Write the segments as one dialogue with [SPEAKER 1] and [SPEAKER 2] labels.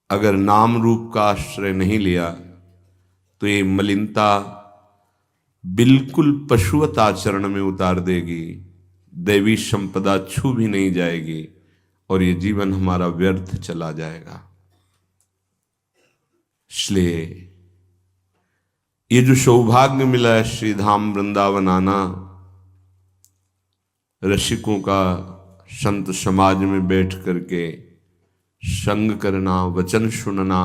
[SPEAKER 1] अगर नाम रूप का आश्रय नहीं लिया तो ये मलिनता बिल्कुल पशुवत आचरण में उतार देगी, दैवी संपदा छू भी नहीं जाएगी और ये जीवन हमारा व्यर्थ चला जाएगा। इसलिए ये जो सौभाग्य मिला है श्री धाम वृंदावन आना, रसिकों का संत समाज में बैठ करके संग करना, वचन सुनना,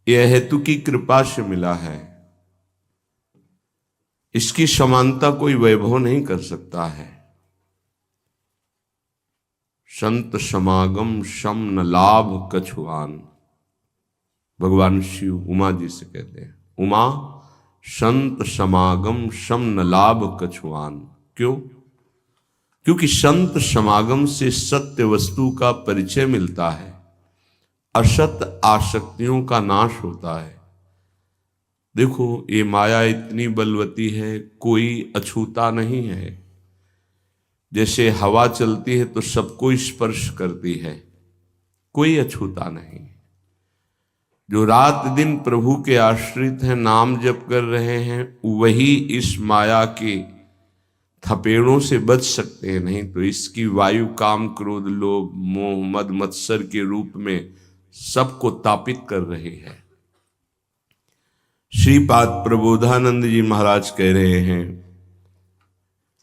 [SPEAKER 1] यह हेतु की कृपा से मिला है। इसकी समानता कोई वैभव नहीं कर सकता है। संत समागम सम न लाभ कछुआन, भगवान शिव उमा जी से कहते हैं, उमा संत समागम सम न लाभ कछुआन। क्यों? क्योंकि संत समागम से सत्य वस्तु का परिचय मिलता है, असत आसक्तियों का नाश होता है। देखो ये माया इतनी बलवती है, कोई अछूता नहीं है। जैसे हवा चलती है तो सबको स्पर्श करती है, कोई अछूता नहीं। जो रात दिन प्रभु के आश्रित हैं, नाम जप कर रहे हैं, वही इस माया के थपेड़ों से बच सकते हैं। नहीं तो इसकी वायु काम क्रोध लोभ मोह मद मत्सर के रूप में सबको तापित कर रही है। श्रीपाद प्रबोधानंद जी महाराज कह रहे हैं,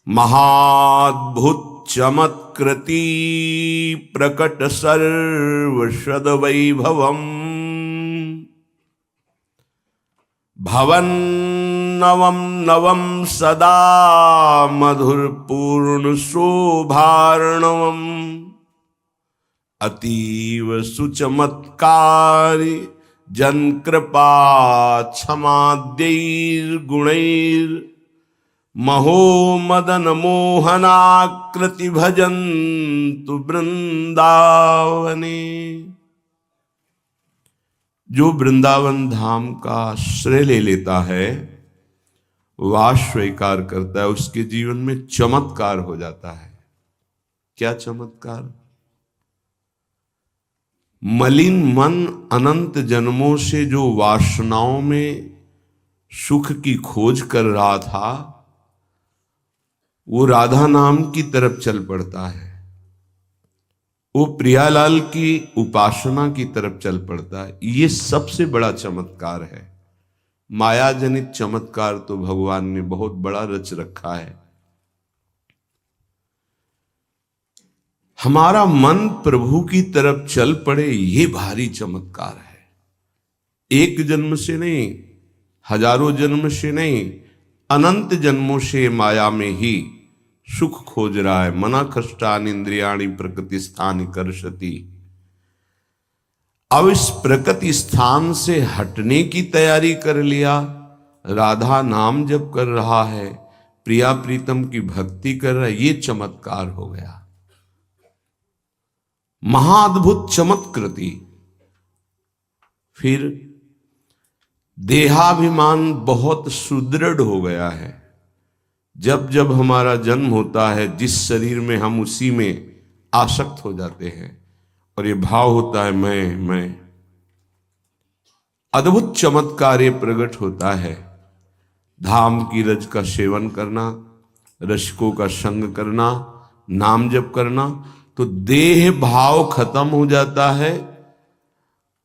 [SPEAKER 1] महाद्भुत चमत्कृति प्रकट सर्वसद वैभवम भवन नवम नवम सदा मधुर पूर्ण शोभार्णवम अतीव सुचमत्कारी जन कृपा क्षमाद्यैर गुणैर महो मदन मोहनाकृति भजन्तु वृंदावने। जो वृंदावन धाम का आश्रय ले लेता है, वह स्वीकार करता है, उसके जीवन में चमत्कार हो जाता है। क्या चमत्कार? मलिन मन अनंत जन्मों से जो वासनाओं में सुख की खोज कर रहा था, वो राधा नाम की तरफ चल पड़ता है, वो प्रियालाल की उपासना की तरफ चल पड़ता है। ये सबसे बड़ा चमत्कार है। माया जनित चमत्कार तो भगवान ने बहुत बड़ा रच रखा है। हमारा मन प्रभु की तरफ चल पड़े, ये भारी चमत्कार है। एक जन्म से नहीं, हजारों जन्म से नहीं, अनंत जन्मों से माया में ही सुख खोज रहा है। मना कष्टान इंद्रियाणि प्रकृति स्थान कर्षति। अब इस प्रकृति स्थान से हटने की तैयारी कर लिया, राधा नाम जप कर रहा है, प्रिया प्रीतम की भक्ति कर रहा है, ये चमत्कार हो गया। महाअद्भुत चमत्कृति। फिर देहाभिमान बहुत सुदृढ़ हो गया है। जब जब हमारा जन्म होता है, जिस शरीर में हम उसी में आसक्त हो जाते हैं और ये भाव होता है मैं। अद्भुत चमत्कार ये प्रकट होता है। धाम की रज का सेवन करना, रसिकों का संग करना, नाम जप करना, तो देह भाव खत्म हो जाता है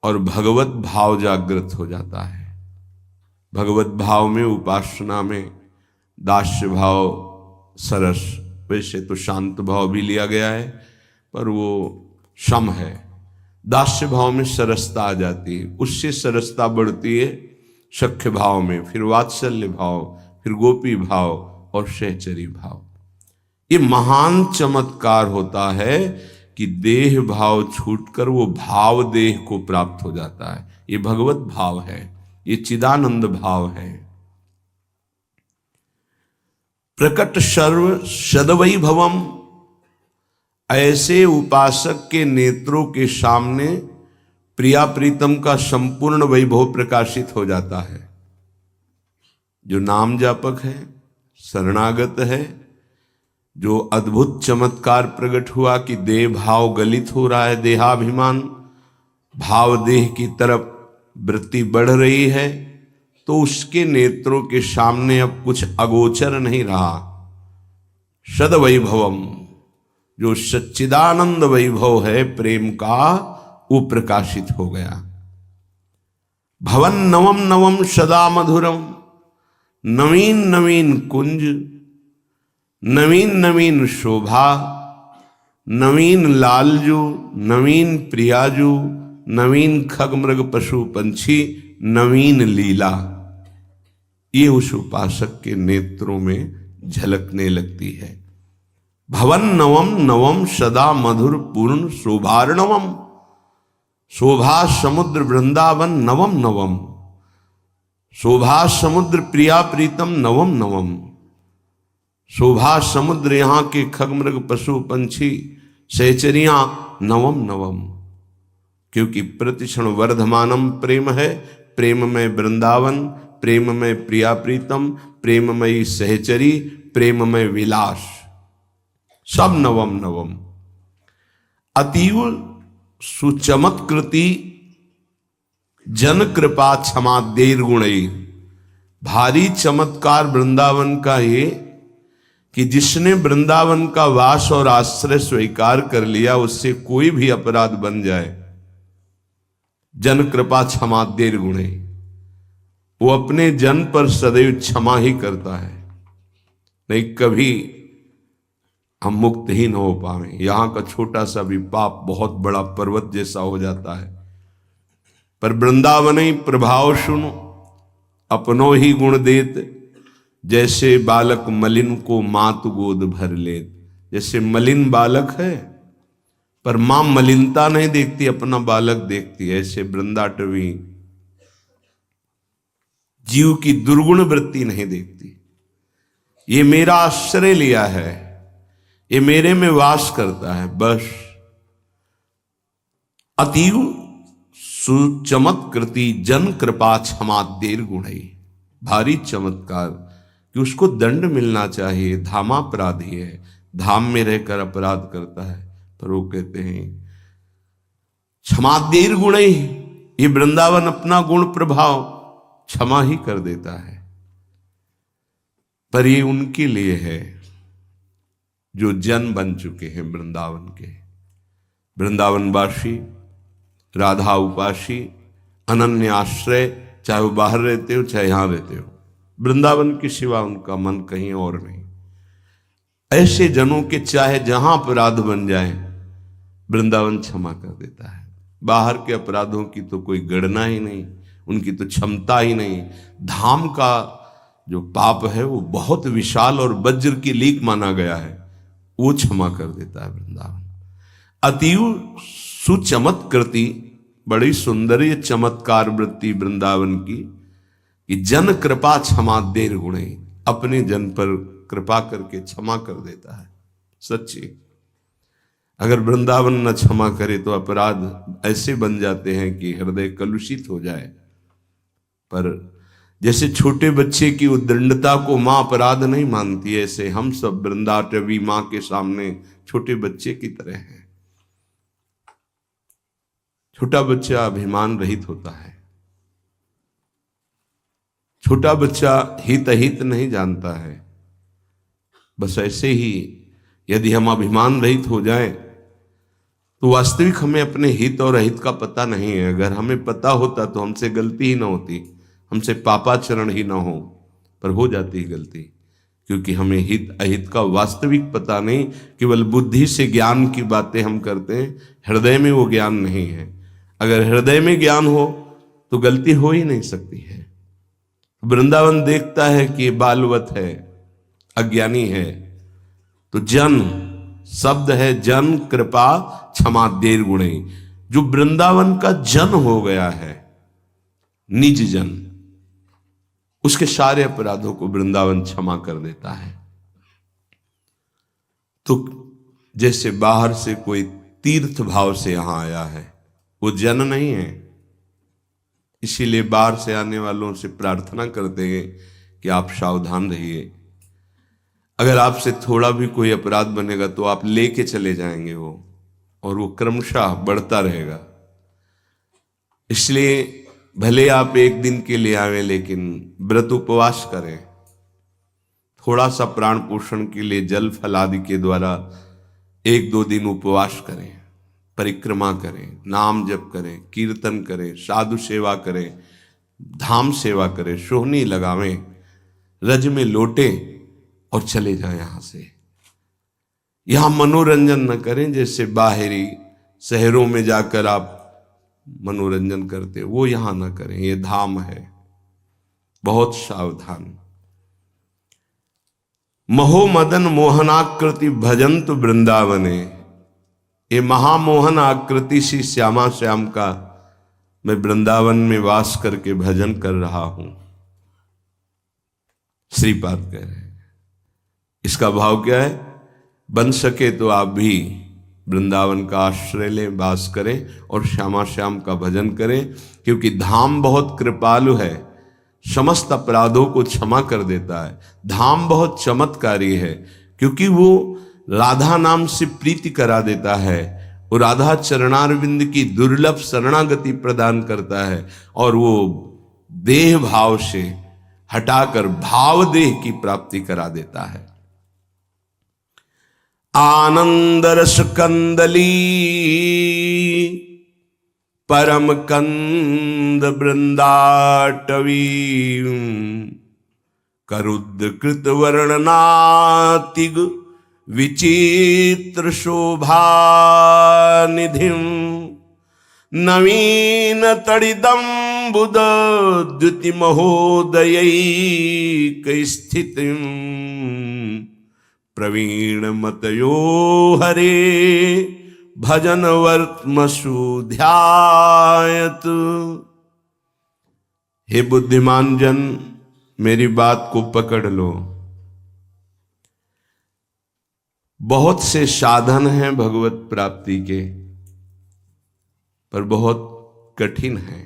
[SPEAKER 1] और भगवत भाव जागृत हो जाता है। भगवत भाव में, उपासना में दास्य भाव सरस, वैसे तो शांत भाव भी लिया गया है पर वो सम है। दास्य भाव में सरसता आ जाती है, उससे सरसता बढ़ती है सख्य भाव में, फिर वात्सल्य भाव, फिर गोपी भाव और सहचरी भाव। ये महान चमत्कार होता है कि देह भाव छूटकर वो भाव देह को प्राप्त हो जाता है। ये भगवत भाव है, ये चिदानंद भाव है। प्रकट सर्व सदवैभवम। ऐसे उपासक के नेत्रों के सामने प्रिया प्रीतम का संपूर्ण वैभव प्रकाशित हो जाता है। जो नाम जापक है, शरणागत है, जो अद्भुत चमत्कार प्रकट हुआ कि देह भाव गलित हो रहा है, देहाभिमान, भावदेह की तरफ वृत्ति बढ़ रही है तो उसके नेत्रों के सामने अब कुछ अगोचर नहीं रहा। सद वैभवम, जो सच्चिदानंद वैभव है प्रेम का, वो प्रकाशित हो गया। भवन नवम नवम सदा मधुरम, नवीन नवीन कुंज, नवीन नवीन शोभा, नवीन लालजू, नवीन प्रियाजू, नवीन खगमृग पशु पंछी, नवीन लीला, ये उस उपासक के नेत्रों में झलकने लगती है। भवन नवम नवम सदा मधुर पूर्ण शोभार्णवम, शोभा समुद्र वृंदावन नवम नवम, शोभा समुद्र प्रिया प्रीतम नवम नवम, शोभा समुद्र यहाँ के खगमृग पशु पंछी सहचरियां नवम नवम, क्योंकि प्रतिक्षण वर्धमानम प्रेम है। प्रेम में वृंदावन, प्रेम में प्रिया प्रीतम, प्रेममयी सहचरी, प्रेम में विलास, सब नवम नवम। अतीव सुचमत्कृति जन कृपा क्षमा देर गुणई, भारी चमत्कार वृंदावन का ये कि जिसने वृंदावन का वास और आश्रय स्वीकार कर लिया उससे कोई भी अपराध बन जाए, जन कृपा क्षमा देर गुणे, वो अपने जन पर सदैव क्षमा ही करता है। नहीं कभी हम मुक्त ही न हो पावे। यहां का छोटा सा भी पाप बहुत बड़ा पर्वत जैसा हो जाता है। पर वृंदावन ही प्रभाव सुनो, अपनो ही गुण देत, जैसे बालक मलिन को मात गोद भर लेत। जैसे मलिन बालक है पर मां मलिनता नहीं देखती, अपना बालक देखती है, ऐसे वृंदाटवी जीव की दुर्गुण वृत्ति नहीं देखती। ये मेरा आश्रय लिया है, ये मेरे में वास करता है, बस। अतीव सुचमत्कृति जन कृपा क्षमा देर गुणई, भारी चमत्कार कि उसको दंड मिलना चाहिए, धामापराधी है, धाम में रहकर अपराध करता है, पर वो कहते हैं क्षमा देर गुणई, ये वृंदावन अपना गुण प्रभाव क्षमा ही कर देता है। पर ये उनके लिए है जो जन बन चुके हैं वृंदावन के, वृंदावनवासी, राधा उपासी, अनन्य आश्रय, चाहे वो बाहर रहते हो चाहे यहां रहते हो, वृंदावन के सिवा उनका मन कहीं और नहीं। ऐसे जनों के चाहे जहां अपराध बन जाए वृंदावन क्षमा कर देता है। बाहर के अपराधों की तो कोई गणना ही नहीं, उनकी तो क्षमता ही नहीं। धाम का जो पाप है वो बहुत विशाल और वज्र की लीक माना गया है, वो क्षमा कर देता है वृंदावन। अतीव सुचमत्कृति, बड़ी सुंदर ये चमत्कार वृत्ति वृंदावन की कि जन कृपा क्षमा देर गुणे, अपने जन पर कृपा करके क्षमा कर देता है। सच्ची अगर वृंदावन न क्षमा करे तो अपराध ऐसे बन जाते हैं कि हृदय कलुषित हो जाए। पर जैसे छोटे बच्चे की उद्दंडता को मां अपराध नहीं मानती, ऐसे हम सब वृंदाटवी मां के सामने छोटे बच्चे की तरह हैं। छोटा बच्चा अभिमान रहित होता है, छोटा बच्चा हित अहित नहीं जानता है। बस ऐसे ही यदि हम अभिमान रहित हो जाएं तो वास्तविक हमें अपने हित और अहित का पता नहीं है। अगर हमें पता होता तो हमसे गलती ही ना होती, हमसे पापाचरण ही ना हो, पर हो जाती है गलती, क्योंकि हमें हित अहित का वास्तविक पता नहीं। केवल बुद्धि से ज्ञान की बातें हम करते हैं, हृदय में वो ज्ञान नहीं है। अगर हृदय में ज्ञान हो तो गलती हो ही नहीं सकती है। वृंदावन देखता है कि बालवत है, अज्ञानी है, तो जन शब्द है, जन कृपा क्षमा देर गुणे, जो वृंदावन का जन हो गया है, निज जन, उसके सारे अपराधों को वृंदावन क्षमा कर देता है। तो जैसे बाहर से कोई तीर्थ भाव से यहां आया है, वो जन नहीं है। इसीलिए बाहर से आने वालों से प्रार्थना करते हैं कि आप सावधान रहिए। अगर आपसे थोड़ा भी कोई अपराध बनेगा तो आप लेके चले जाएंगे वो, और वो क्रमशः बढ़ता रहेगा। इसलिए भले आप एक दिन के लिए आवे, लेकिन व्रत उपवास करें, थोड़ा सा प्राण पोषण के लिए जल फल आदि के द्वारा 1-2 दिन उपवास करें, परिक्रमा करें, नाम जप करें, कीर्तन करें, साधु सेवा करें, धाम सेवा करें, सोहनी लगावें, रज में लौटे और चले जाएं यहां से। यहां मनोरंजन न करें जैसे बाहरी शहरों में जाकर आप मनोरंजन करते, वो यहां न करें। ये धाम है, बहुत सावधान। महो मदन मोहनाकृति भजंत वृंदावने, ये महामोहन आकृति सी श्यामा श्याम का मैं वृंदावन में वास करके भजन कर रहा हूं। श्रीपाद कह रहे हैं। इसका भाव क्या है? बन सके तो आप भी वृंदावन का आश्रय लें, वास करें और श्यामा श्याम का भजन करें, क्योंकि धाम बहुत कृपालु है, समस्त अपराधों को क्षमा कर देता है। धाम बहुत चमत्कारी है, क्योंकि वो राधा नाम से प्रीति करा देता है, और राधा चरणारविंद की दुर्लभ शरणागति प्रदान करता है, और वो देह भाव से हटाकर भाव देह की प्राप्ति करा देता है। आनंद रस कंदली परम कंद वृंदाटवी, करुद्र कृत वर्णनातिग विचित्र शोभा निधिम, नवीन तड़िदम्बुद द्युति महोदयैक स्थितिम, प्रवीण मतयो हरे भजन वर्त्मसु ध्यायत। हे बुद्धिमान जन, मेरी बात को पकड़ लो। बहुत से साधन हैं भगवत प्राप्ति के, पर बहुत कठिन है।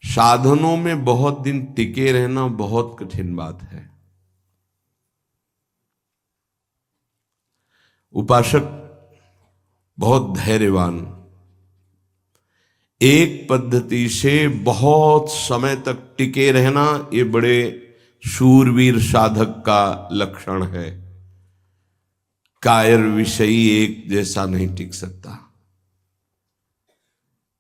[SPEAKER 1] साधनों में बहुत दिन टिके रहना बहुत कठिन बात है। उपासक बहुत धैर्यवान, एक पद्धति से बहुत समय तक टिके रहना, ये बड़े शूरवीर साधक का लक्षण है। कायर विषयी एक जैसा नहीं टिक सकता।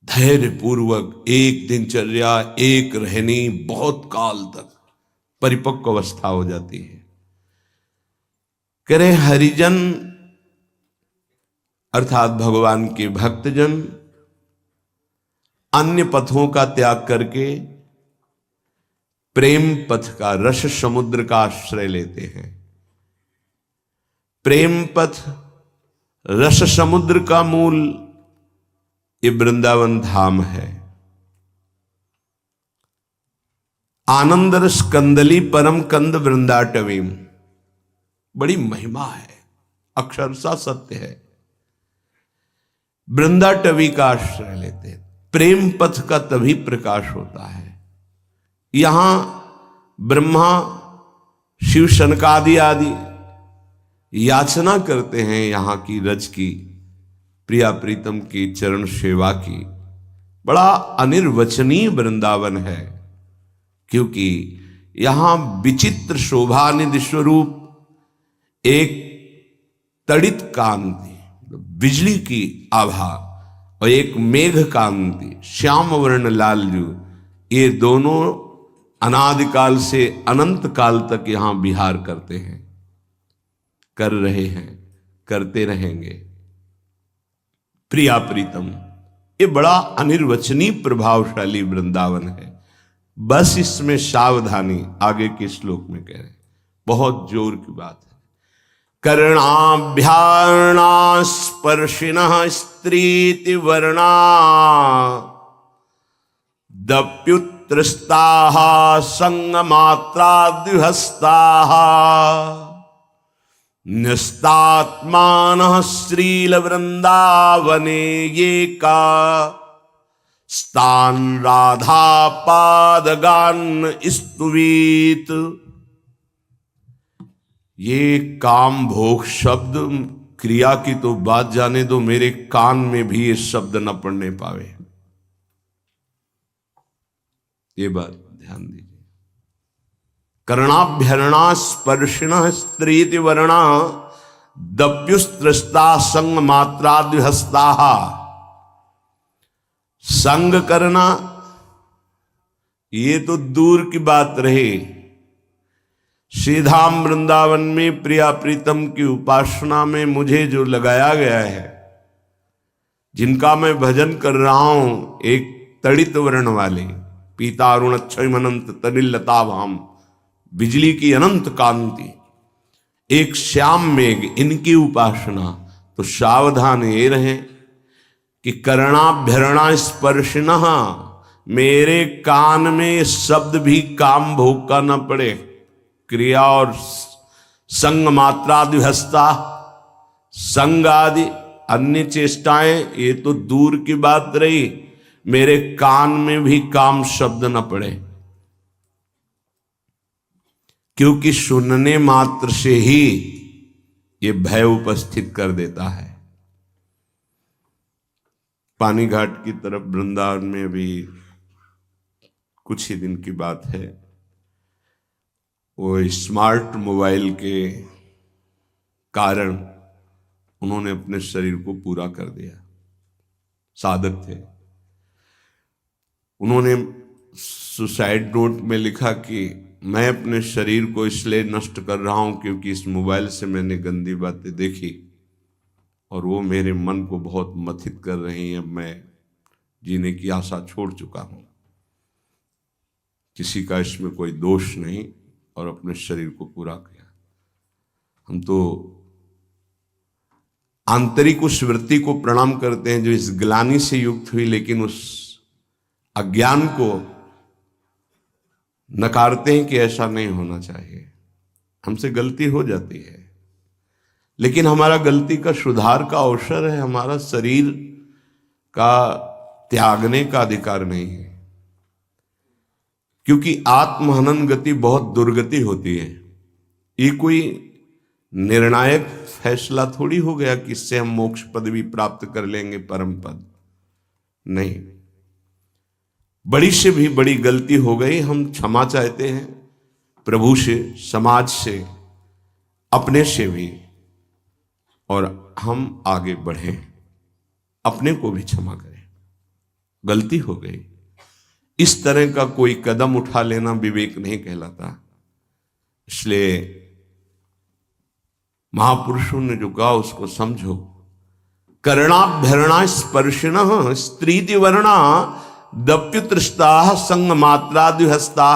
[SPEAKER 1] धैर्य पूर्वक एक दिनचर्या, एक रहनी, बहुत काल तक परिपक्व अवस्था हो जाती है। करे हरिजन अर्थात भगवान के भक्तजन अन्य पथों का त्याग करके प्रेम पथ का, रस समुद्र का आश्रय लेते हैं। प्रेम पथ, रस समुद्र का मूल ये वृंदावन धाम है। आनंद रस कंदली परम कंद वृंदाटवीम, बड़ी महिमा है, अक्षरशा सत्य है। वृंदाटवी का आश्रय लेते हैं। प्रेम पथ का तभी प्रकाश होता है। यहां ब्रह्मा शिव शनकादि आदि याचना करते हैं यहां की रज की, प्रिया प्रीतम की चरण सेवा की। बड़ा अनिर्वचनीय वृंदावन है, क्योंकि यहां विचित्र शोभानिधि स्वरूप एक तड़ित कांति, बिजली की आभा, और एक मेघ कांति, श्याम वर्ण लालजू, ये दोनों अनादिकाल से अनंत काल तक यहां विहार करते हैं, कर रहे हैं, करते रहेंगे। प्रिया प्रीतम, ये बड़ा अनिर्वचनीय प्रभावशाली वृंदावन है। बस इसमें सावधानी, आगे के श्लोक में कह रहे हैं, बहुत जोर की बात है। कर्णाभ्यार्णास्पर्शिनः स्त्रीति वर्णा, दप्युत्तस्ताः संगमात्राद्विहस्ताः, न्यस्तात्मानः श्रीलवृंदावने ये का, स्तान राधा पादगान स्तुवीत। ये काम भोग शब्द क्रिया की तो बात जाने दो, मेरे कान में भी ये शब्द न पड़ने पावे। ये बात ध्यान दीजिए। कर्णाभ्यरणा स्पर्शिण स्त्रीति वर्णा दप्युस्त्रस्ता संग मात्राद्विहस्ता। संग करना ये तो दूर की बात रही, श्रीधाम वृंदावन में प्रिया प्रीतम की उपासना में मुझे जो लगाया गया है, जिनका मैं भजन कर रहा हूं, एक तड़ित वर्ण वाले पीता अरुण अक्षयमनंत तनिलता भाम, बिजली की अनंत कांति, एक श्याम मेघ, इनकी उपासना, तो सावधान ये रहे कि कर्णाभ्यरणा स्पर्शिनः, मेरे कान में शब्द भी काम भोग का न पड़े। क्रिया और संग मात्राद्विहस्ता, संग आदि अन्य चेष्टाएं ये तो दूर की बात रही, मेरे कान में भी काम शब्द न पड़े, क्योंकि सुनने मात्र से ही ये भय उपस्थित कर देता है। पानी घाट की तरफ वृंदावन में अभी कुछ ही दिन की बात है, वो स्मार्ट मोबाइल के कारण उन्होंने अपने शरीर को पूरा कर दिया। साधक थे, उन्होंने सुसाइड नोट में लिखा कि मैं अपने शरीर को इसलिए नष्ट कर रहा हूं क्योंकि इस मोबाइल से मैंने गंदी बातें देखी और वो मेरे मन को बहुत मथित कर रही हैं। मैं जीने की आशा छोड़ चुका हूं, किसी का इसमें कोई दोष नहीं, और अपने शरीर को पूरा किया। हम तो आंतरिक उस वृत्ति को प्रणाम करते हैं जो इस ग्लानि से युक्त हुई, लेकिन उस अज्ञान को नकारते हैं कि ऐसा नहीं होना चाहिए। हमसे गलती हो जाती है, लेकिन हमारा गलती का सुधार का अवसर है, हमारा शरीर का त्यागने का अधिकार नहीं है। क्योंकि आत्महनन गति बहुत दुर्गति होती है। ये कोई निर्णायक फैसला थोड़ी हो गया कि इससे हम मोक्ष पदवी प्राप्त कर लेंगे, परम पद नहीं। बड़ी से भी बड़ी गलती हो गई, हम क्षमा चाहते हैं प्रभु से, समाज से, अपने से भी, और हम आगे बढ़ें, अपने को भी क्षमा करें। गलती हो गई, इस तरह का कोई कदम उठा लेना विवेक नहीं कहलाता। इसलिए महापुरुषों ने जो कहा उसको समझो। कर्णाभ्यरणा स्पर्शिनः स्त्रीति वर्णा दप्युतृष्टा संग मात्राद्विहस्ता।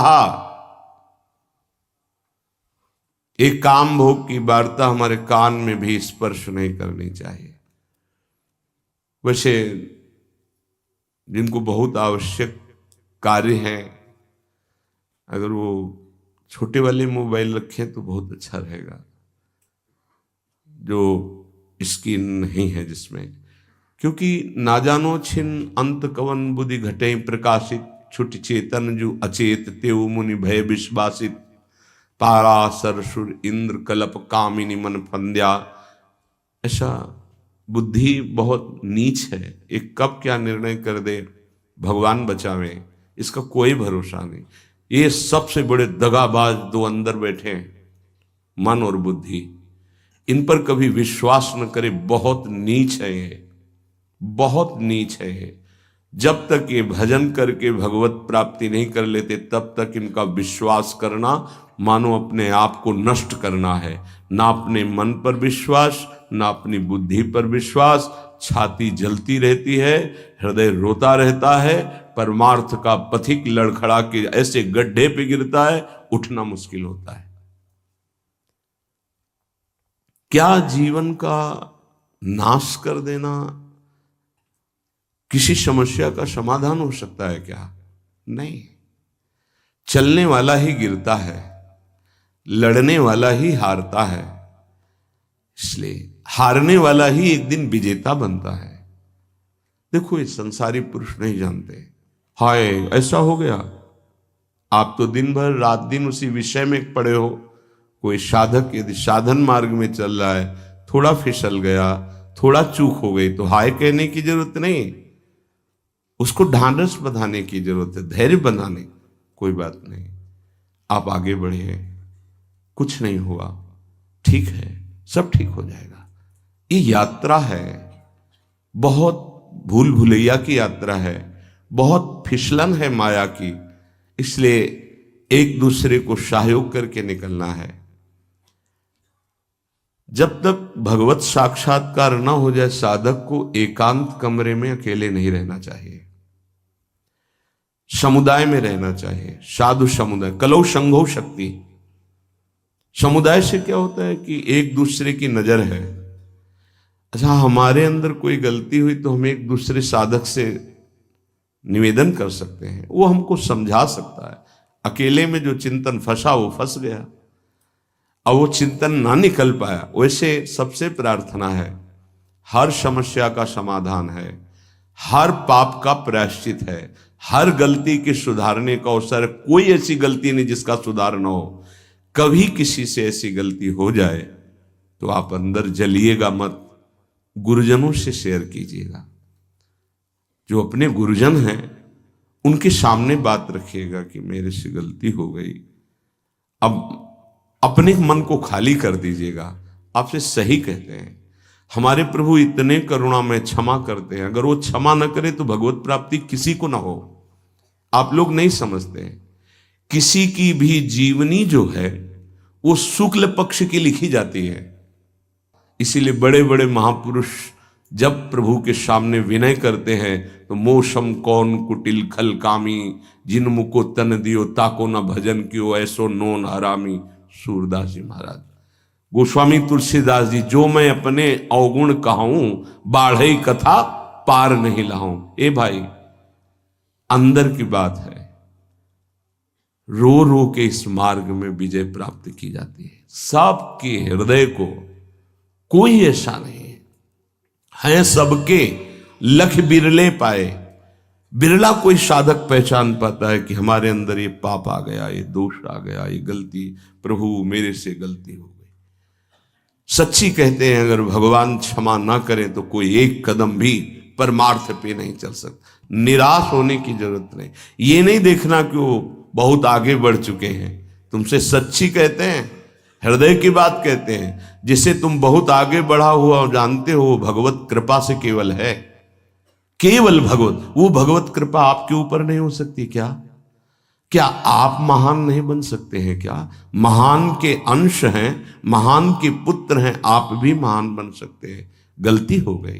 [SPEAKER 1] एक काम भोग की वार्ता हमारे कान में भी स्पर्श नहीं करनी चाहिए। वैसे जिनको बहुत आवश्यक कार्य हैं, अगर वो छोटे वाले मोबाइल रखें तो बहुत अच्छा रहेगा, जो स्क्रीन नहीं है जिसमें, क्योंकि ना जानो छिन अंत कवन बुद्धि घटे प्रकाशित, छुट चेतन जो अचेत तेऊ मुनि भय विश्वासित, पारासर सुर इंद्र कलप कामिनी मन फंद्या। ऐसा बुद्धि बहुत नीच है, एक कब क्या निर्णय कर दे, भगवान बचावे, इसका कोई भरोसा नहीं। ये सबसे बड़े दगाबाज दो अंदर बैठे हैं, मन और बुद्धि, इन पर कभी विश्वास न करे। बहुत नीच है ये, बहुत नीच है ये। जब तक ये भजन करके भगवत प्राप्ति नहीं कर लेते, तब तक इनका विश्वास करना मानो अपने आप को नष्ट करना है। ना अपने मन पर विश्वास, ना अपनी बुद्धि पर विश्वास। छाती जलती रहती है, हृदय रोता रहता है, परमार्थ का पथिक लड़खड़ा के ऐसे गड्ढे पे गिरता है, उठना मुश्किल होता है। क्या जीवन का नाश कर देना किसी समस्या का समाधान हो सकता है क्या? नहीं। चलने वाला ही गिरता है, लड़ने वाला ही हारता है, इसलिए हारने वाला ही एक दिन विजेता बनता है। देखो, ये संसारी पुरुष नहीं जानते, हाय ऐसा हो गया। आप तो दिन भर रात दिन उसी विषय में पड़े हो। कोई साधक यदि साधन मार्ग में चल रहा है, थोड़ा फिसल गया, थोड़ा चूक हो गई, तो हाय कहने की जरूरत नहीं, उसको ढांढस बंधाने की जरूरत है, धैर्य बनाने। कोई बात नहीं, आप आगे बढ़िए, कुछ नहीं हुआ, ठीक है, सब ठीक हो जाएगा। ये यात्रा है, बहुत भूल भुलैया की यात्रा है, बहुत फिसलन है माया की, इसलिए एक दूसरे को सहयोग करके निकलना है। जब तक भगवत साक्षात्कार न हो जाए साधक को एकांत कमरे में अकेले नहीं रहना चाहिए, समुदाय में रहना चाहिए। साधु समुदाय, कलौ संघौ शक्ति। समुदाय से क्या होता है कि एक दूसरे की नजर है। अच्छा, हमारे अंदर कोई गलती हुई तो हम एक दूसरे साधक से निवेदन कर सकते हैं, वो हमको समझा सकता है। अकेले में जो चिंतन फंसा वो फंस गया, और वो चिंतन ना निकल पाया। वैसे सबसे प्रार्थना है, हर समस्या का समाधान है, हर पाप का प्रायश्चित है, हर गलती के सुधारने का अवसर। कोई ऐसी गलती नहीं जिसका सुधार न हो। कभी किसी से ऐसी गलती हो जाए तो आप अंदर जलिएगा मत, गुरुजनों से शेयर कीजिएगा। जो अपने गुरुजन हैं उनके सामने बात रखिएगा कि मेरे से गलती हो गई। अब अपने मन को खाली कर दीजिएगा। आपसे सही कहते हैं, हमारे प्रभु इतने करुणा में क्षमा करते हैं। अगर वो क्षमा न करे तो भगवत प्राप्ति किसी को ना हो। आप लोग नहीं समझते हैं, किसी की भी जीवनी जो है वो शुक्ल पक्ष की लिखी जाती है। इसीलिए बड़े बड़े महापुरुष जब प्रभु के सामने विनय करते हैं तो मोशम कौन कुटिल खल कामी, जिन मुको तन दियो ताको न भजन कियो, ऐसो नोन हरामी। सूरदास जी महाराज, गोस्वामी तुलसीदास जी, जो मैं अपने अवगुण कहूं, बाढ़ई कथा पार नहीं लाऊं। ए भाई, अंदर की बात है, रो रो के इस मार्ग में विजय प्राप्त की जाती है। सबके हृदय को कोई ऐसा नहीं है, सबके लख बिरले पाए। बिरला कोई साधक पहचान पाता है कि हमारे अंदर ये पाप आ गया, ये दोष आ गया, ये गलती, प्रभु मेरे से गलती हो गई। सच्ची कहते हैं, अगर भगवान क्षमा ना करें तो कोई एक कदम भी परमार्थ पे नहीं चल सकता। निराश होने की जरूरत नहीं। ये नहीं देखना कि वो बहुत आगे बढ़ चुके हैं। तुमसे सच्ची कहते हैं, हृदय की बात कहते हैं। जिसे तुम बहुत आगे बढ़ा हुआ जानते हो, भगवत कृपा से केवल है, केवल भगवत। वो भगवत कृपा आपके ऊपर नहीं हो सकती क्या? क्या आप महान नहीं बन सकते हैं क्या? महान के अंश हैं, महान के पुत्र हैं, आप भी महान बन सकते हैं। गलती हो गई,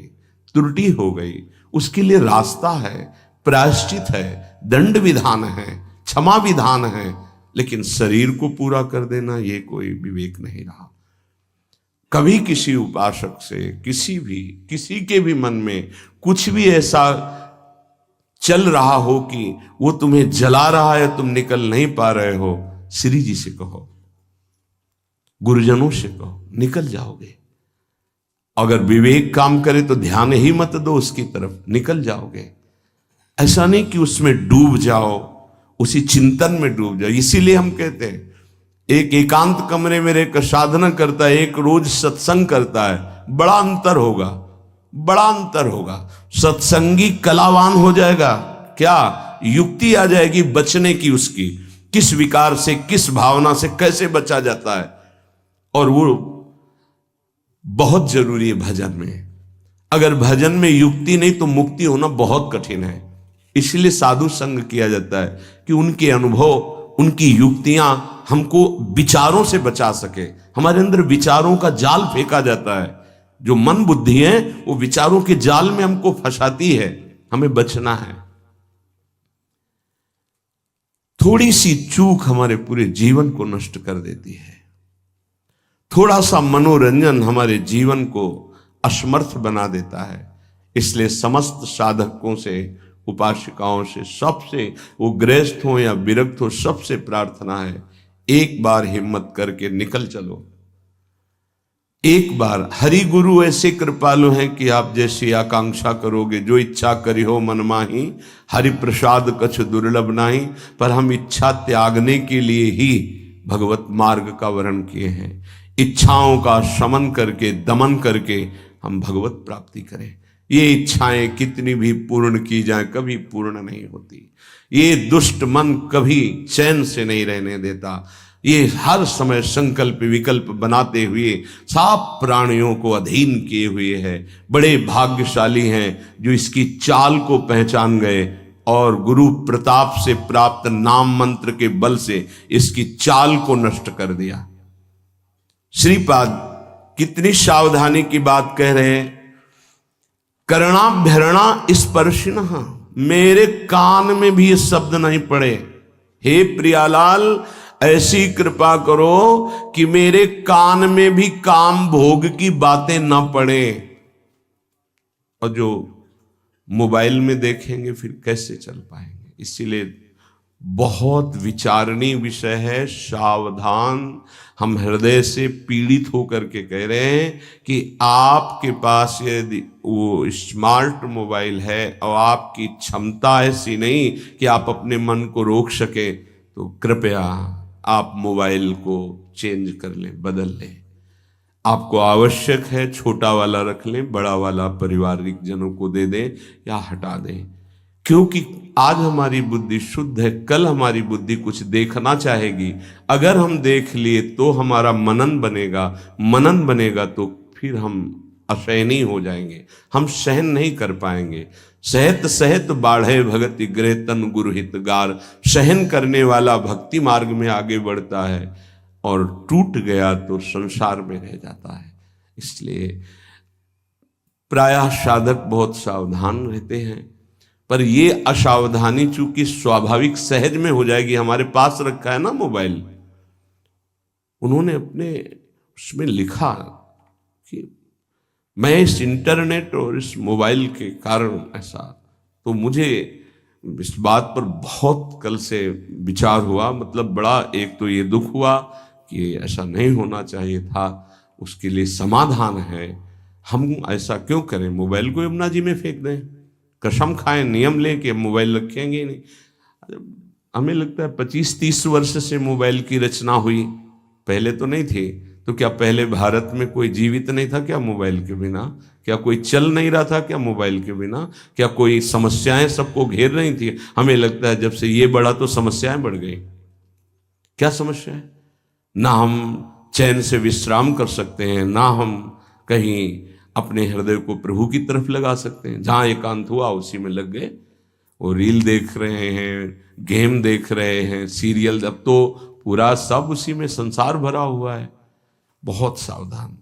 [SPEAKER 1] त्रुटि हो गई, उसके लिए रास्ता है, प्रायश्चित है, दंड विधान है, क्षमा विधान है। लेकिन शरीर को पूरा कर देना ये कोई विवेक नहीं रहा। कभी किसी उपासक से, किसी के भी मन में कुछ भी ऐसा चल रहा हो कि वो तुम्हें जला रहा है, तुम निकल नहीं पा रहे हो, श्री जी से कहो, गुरुजनों से कहो, निकल जाओगे। अगर विवेक काम करे तो ध्यान ही मत दो उसकी तरफ, निकल जाओगे। ऐसा नहीं कि उसमें डूब जाओ, उसी चिंतन में डूब जाओ। इसीलिए हम कहते हैं, एक एकांत कमरे में रहकर साधना करता है, एक रोज सत्संग करता है, बड़ा अंतर होगा, बड़ा अंतर होगा। सत्संगी कलावान हो जाएगा। क्या युक्ति आ जाएगी बचने की, उसकी किस विकार से, किस भावना से कैसे बचा जाता है। और वो बहुत जरूरी है भजन में। अगर भजन में युक्ति नहीं तो मुक्ति होना बहुत कठिन है। इसलिए साधु संग किया जाता है कि उनके अनुभव, उनकी युक्तियां हमको विचारों से बचा सके। हमारे अंदर विचारों का जाल फेंका जाता है, जो मन बुद्धि है वो विचारों के जाल में हमको फंसाती है। हमें बचना है। थोड़ी सी चूक हमारे पूरे जीवन को नष्ट कर देती है। थोड़ा सा मनोरंजन हमारे जीवन को असमर्थ बना देता है। इसलिए समस्त साधकों से, उपासिकाओं से, सबसे, वो गृहस्थ हो या विरक्त हो, सबसे प्रार्थना है, एक बार हिम्मत करके निकल चलो। एक बार। हरि गुरु ऐसे कृपालु हैं कि आप जैसी आकांक्षा करोगे, जो इच्छा करी हो मन माही, हरि प्रसाद कछ दुर्लभ नाही। पर हम इच्छा त्यागने के लिए ही भगवत मार्ग का वर्ण किए हैं। इच्छाओं का शमन करके, दमन करके हम भगवत प्राप्ति करें। ये इच्छाएं कितनी भी पूर्ण की जाए कभी पूर्ण नहीं होती। ये दुष्ट मन कभी चैन से नहीं रहने देता। ये हर समय संकल्प विकल्प बनाते हुए सब प्राणियों को अधीन किए हुए है। बड़े भाग्यशाली हैं जो इसकी चाल को पहचान गए और गुरु प्रताप से प्राप्त नाम मंत्र के बल से इसकी चाल को नष्ट कर दिया। श्रीपाद कितनी सावधानी की बात कह रहे हैं। कर्णाभ्यरणा स्पर्शिनः, मेरे कान में भी ये शब्द नहीं पड़े। हे प्रियालाल, ऐसी कृपा करो कि मेरे कान में भी काम भोग की बातें ना पड़े। और जो मोबाइल में देखेंगे फिर कैसे चल पाएंगे। इसीलिए बहुत विचारणीय विषय है। सावधान, हम हृदय से पीड़ित होकर के कह रहे हैं कि आपके पास यदि वो स्मार्ट मोबाइल है और आपकी क्षमता ऐसी नहीं कि आप अपने मन को रोक सके, तो कृपया आप मोबाइल को चेंज कर लें, बदल लें। आपको आवश्यक है छोटा वाला रख लें, बड़ा वाला पारिवारिक जनों को दे दें या हटा दें। क्योंकि आज हमारी बुद्धि शुद्ध है, कल हमारी बुद्धि कुछ देखना चाहेगी। अगर हम देख लिए तो हमारा मनन बनेगा, मनन बनेगा तो फिर हम असहनीय हो जाएंगे, हम सहन नहीं कर पाएंगे। सहत सहत बाढ़े भगति गृह तन गुरु हितगार, सहन करने वाला भक्ति मार्ग में आगे बढ़ता है और टूट गया तो संसार में रह जाता है। इसलिए प्रायः साधक बहुत सावधान रहते हैं, पर ये असावधानी चूंकि स्वाभाविक सहज में हो जाएगी। हमारे पास रखा है ना मोबाइल, उन्होंने अपने उसमें लिखा कि मैं इस इंटरनेट और इस मोबाइल के कारण ऐसा, तो मुझे इस बात पर बहुत कल से विचार हुआ। मतलब बड़ा एक तो ये दुख हुआ कि ऐसा नहीं होना चाहिए था, उसके लिए समाधान है। हम ऐसा क्यों करें, मोबाइल को यमुना जी में फेंक दें, कसम खाएं, नियम लें कि मोबाइल रखेंगे ही नहीं। हमें लगता है 25-30 वर्ष से मोबाइल की रचना हुई, पहले तो नहीं थी। तो क्या पहले भारत में कोई जीवित नहीं था क्या मोबाइल के बिना? क्या कोई चल नहीं रहा था क्या मोबाइल के बिना? क्या कोई समस्याएं सबको घेर रही थी? हमें लगता है जब से ये बढ़ा तो समस्याएं बढ़ गई। क्या समस्या है? ना हम चैन से विश्राम कर सकते हैं, ना हम कहीं अपने हृदय को प्रभु की तरफ लगा सकते हैं। जहां एकांत हुआ उसी में लग गए, वो रील देख रहे हैं, गेम देख रहे हैं, सीरियल, अब तो पूरा सब उसी में संसार भरा हुआ है। बहुत सावधान।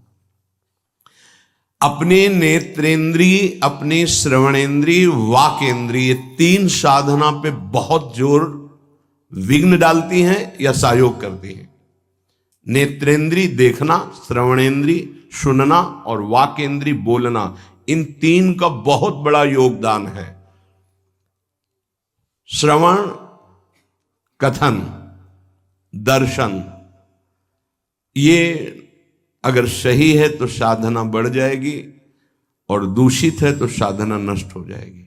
[SPEAKER 1] अपने नेत्रेंद्रीय, अपने श्रवणेंद्रीय, वाकेंद्रीय, तीन साधना पे बहुत जोर विघ्न डालती हैं या सहयोग करती हैं। नेत्रेंद्रीय देखना, श्रवणेंद्रीय सुनना और वाकेंद्रीय बोलना, इन तीन का बहुत बड़ा योगदान है। श्रवण, कथन, दर्शन, ये अगर सही है तो साधना बढ़ जाएगी और दूषित है तो साधना नष्ट हो जाएगी।